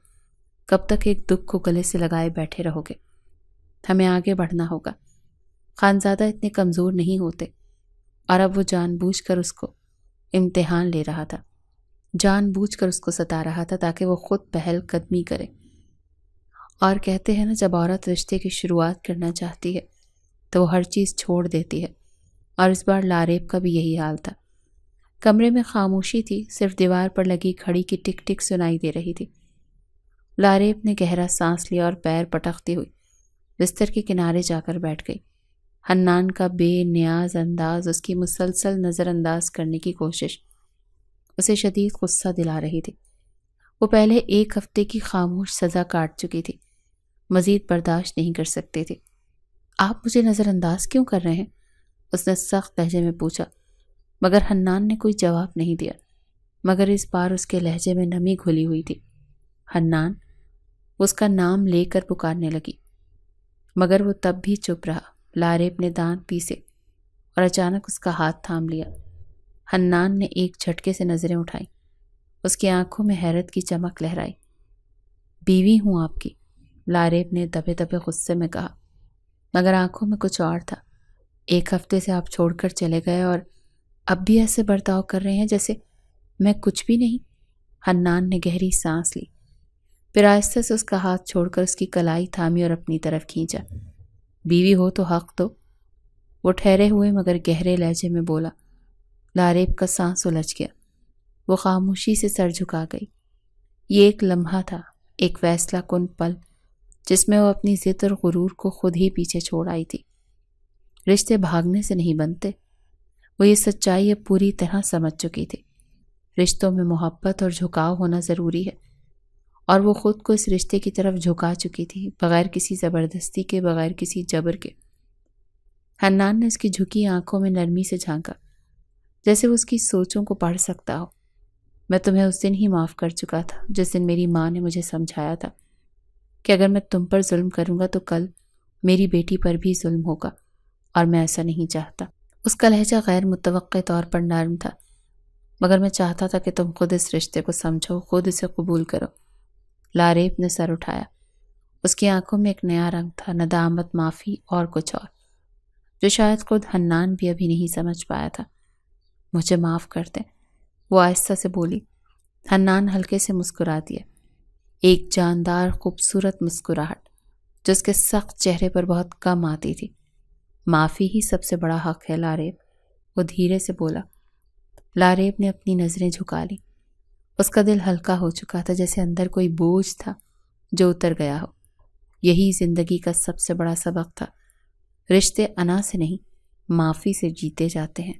کب تک ایک دکھ کو گلے سے لگائے بیٹھے رہو گے؟ ہمیں آگے بڑھنا ہوگا۔ خانزادہ اتنے کمزور نہیں ہوتے، اور اب وہ جان بوجھ کر اس کو امتحان لے رہا تھا، جان بوجھ کر اس کو ستا رہا تھا تاکہ وہ خود پہل قدمی کرے۔ اور کہتے ہیں نا، جب عورت رشتے کی شروعات کرنا چاہتی ہے تو وہ ہر چیز چھوڑ دیتی ہے، اور اس بار لاریب کا بھی یہی حال تھا۔ کمرے میں خاموشی تھی، صرف دیوار پر لگی گھڑی کی ٹک ٹک سنائی دے رہی تھی۔ لاریب نے گہرا سانس لیا اور پیر پٹکتی ہوئی بستر کے کنارے جا کر بیٹھ گئی۔ حنان کا بے نیاز انداز، اس کی مسلسل نظر انداز کرنے کی کوشش اسے شدید غصہ دلا رہی تھی۔ وہ پہلے 1 ہفتے کی خاموش سزا کاٹ چکی تھی، مزید برداشت نہیں کر سکتی تھی۔ آپ مجھے نظر انداز کیوں کر رہے ہیں؟ اس نے سخت لہجے میں پوچھا، مگر حنان نے کوئی جواب نہیں دیا، مگر اس بار اس کے لہجے میں نمی گھلی ہوئی تھی۔ حنان، اس کا نام لے کر پکارنے لگی، مگر وہ تب بھی چپ رہا۔ لاریب نے دانت پیسے اور اچانک اس کا ہاتھ تھام لیا۔ حنان نے ایک جھٹکے سے نظریں اٹھائیں، اس کی آنکھوں میں حیرت کی چمک لہرائی۔ بیوی ہوں آپ کی، لاریب نے دبے دبے غصے میں کہا، مگر آنکھوں میں کچھ اور تھا۔ 1 ہفتے سے آپ چھوڑ کر چلے گئے اور اب بھی ایسے برتاؤ کر رہے ہیں جیسے میں کچھ بھی نہیں۔ حنان نے گہری سانس لی، پھر آہستہ سے اس کا ہاتھ چھوڑ کر اس کی کلائی تھامی اور اپنی طرف کھینچا۔ بیوی ہو تو حق دو، وہ ٹھہرے ہوئے مگر گہرے لہجے میں بولا۔ لاریب کا سانس الجھ گیا، وہ خاموشی سے سر جھکا گئی۔ یہ ایک لمحہ تھا، ایک فیصلہ کن پل جس میں وہ اپنی ضد اور غرور کو خود ہی پیچھے چھوڑ آئی تھی۔ رشتے بھاگنے سے نہیں بنتے، وہ یہ سچائی اب پوری طرح سمجھ چکی تھی۔ رشتوں میں محبت اور جھکاؤ ہونا ضروری ہے، اور وہ خود کو اس رشتے کی طرف جھکا چکی تھی، بغیر کسی زبردستی کے، بغیر کسی جبر کے۔ حنان نے اس کی جھکی آنکھوں میں نرمی سے جھانکا، جیسے وہ اس کی سوچوں کو پڑھ سکتا ہو۔ میں تمہیں اس دن ہی معاف کر چکا تھا جس دن میری ماں نے مجھے سمجھایا تھا کہ اگر میں تم پر ظلم کروں گا تو کل میری بیٹی پر بھی ظلم ہوگا، اور میں ایسا نہیں چاہتا۔ اس کا لہجہ غیر متوقع طور پر نرم تھا، مگر میں چاہتا تھا کہ تم خود اس رشتے کو سمجھو، خود اسے قبول کرو۔ لاریب نے سر اٹھایا، اس کی آنکھوں میں ایک نیا رنگ تھا، ندامت، معافی اور کچھ اور، جو شاید خود حنان بھی ابھی نہیں سمجھ پایا تھا۔ مجھے معاف کر دیں، وہ آہستہ سے بولی۔ حنان ہلکے سے مسکرا دیا، ایک جاندار خوبصورت مسکراہٹ جو اس کے سخت چہرے پر بہت کم آتی تھی۔ معافی ہی سب سے بڑا حق ہے لاریب، وہ دھیرے سے بولا۔ لاریب نے اپنی نظریں جھکا لی، اس کا دل ہلکا ہو چکا تھا، جیسے اندر کوئی بوجھ تھا جو اتر گیا ہو۔ یہی زندگی کا سب سے بڑا سبق تھا، رشتے انا سے نہیں، معافی سے جیتے جاتے ہیں۔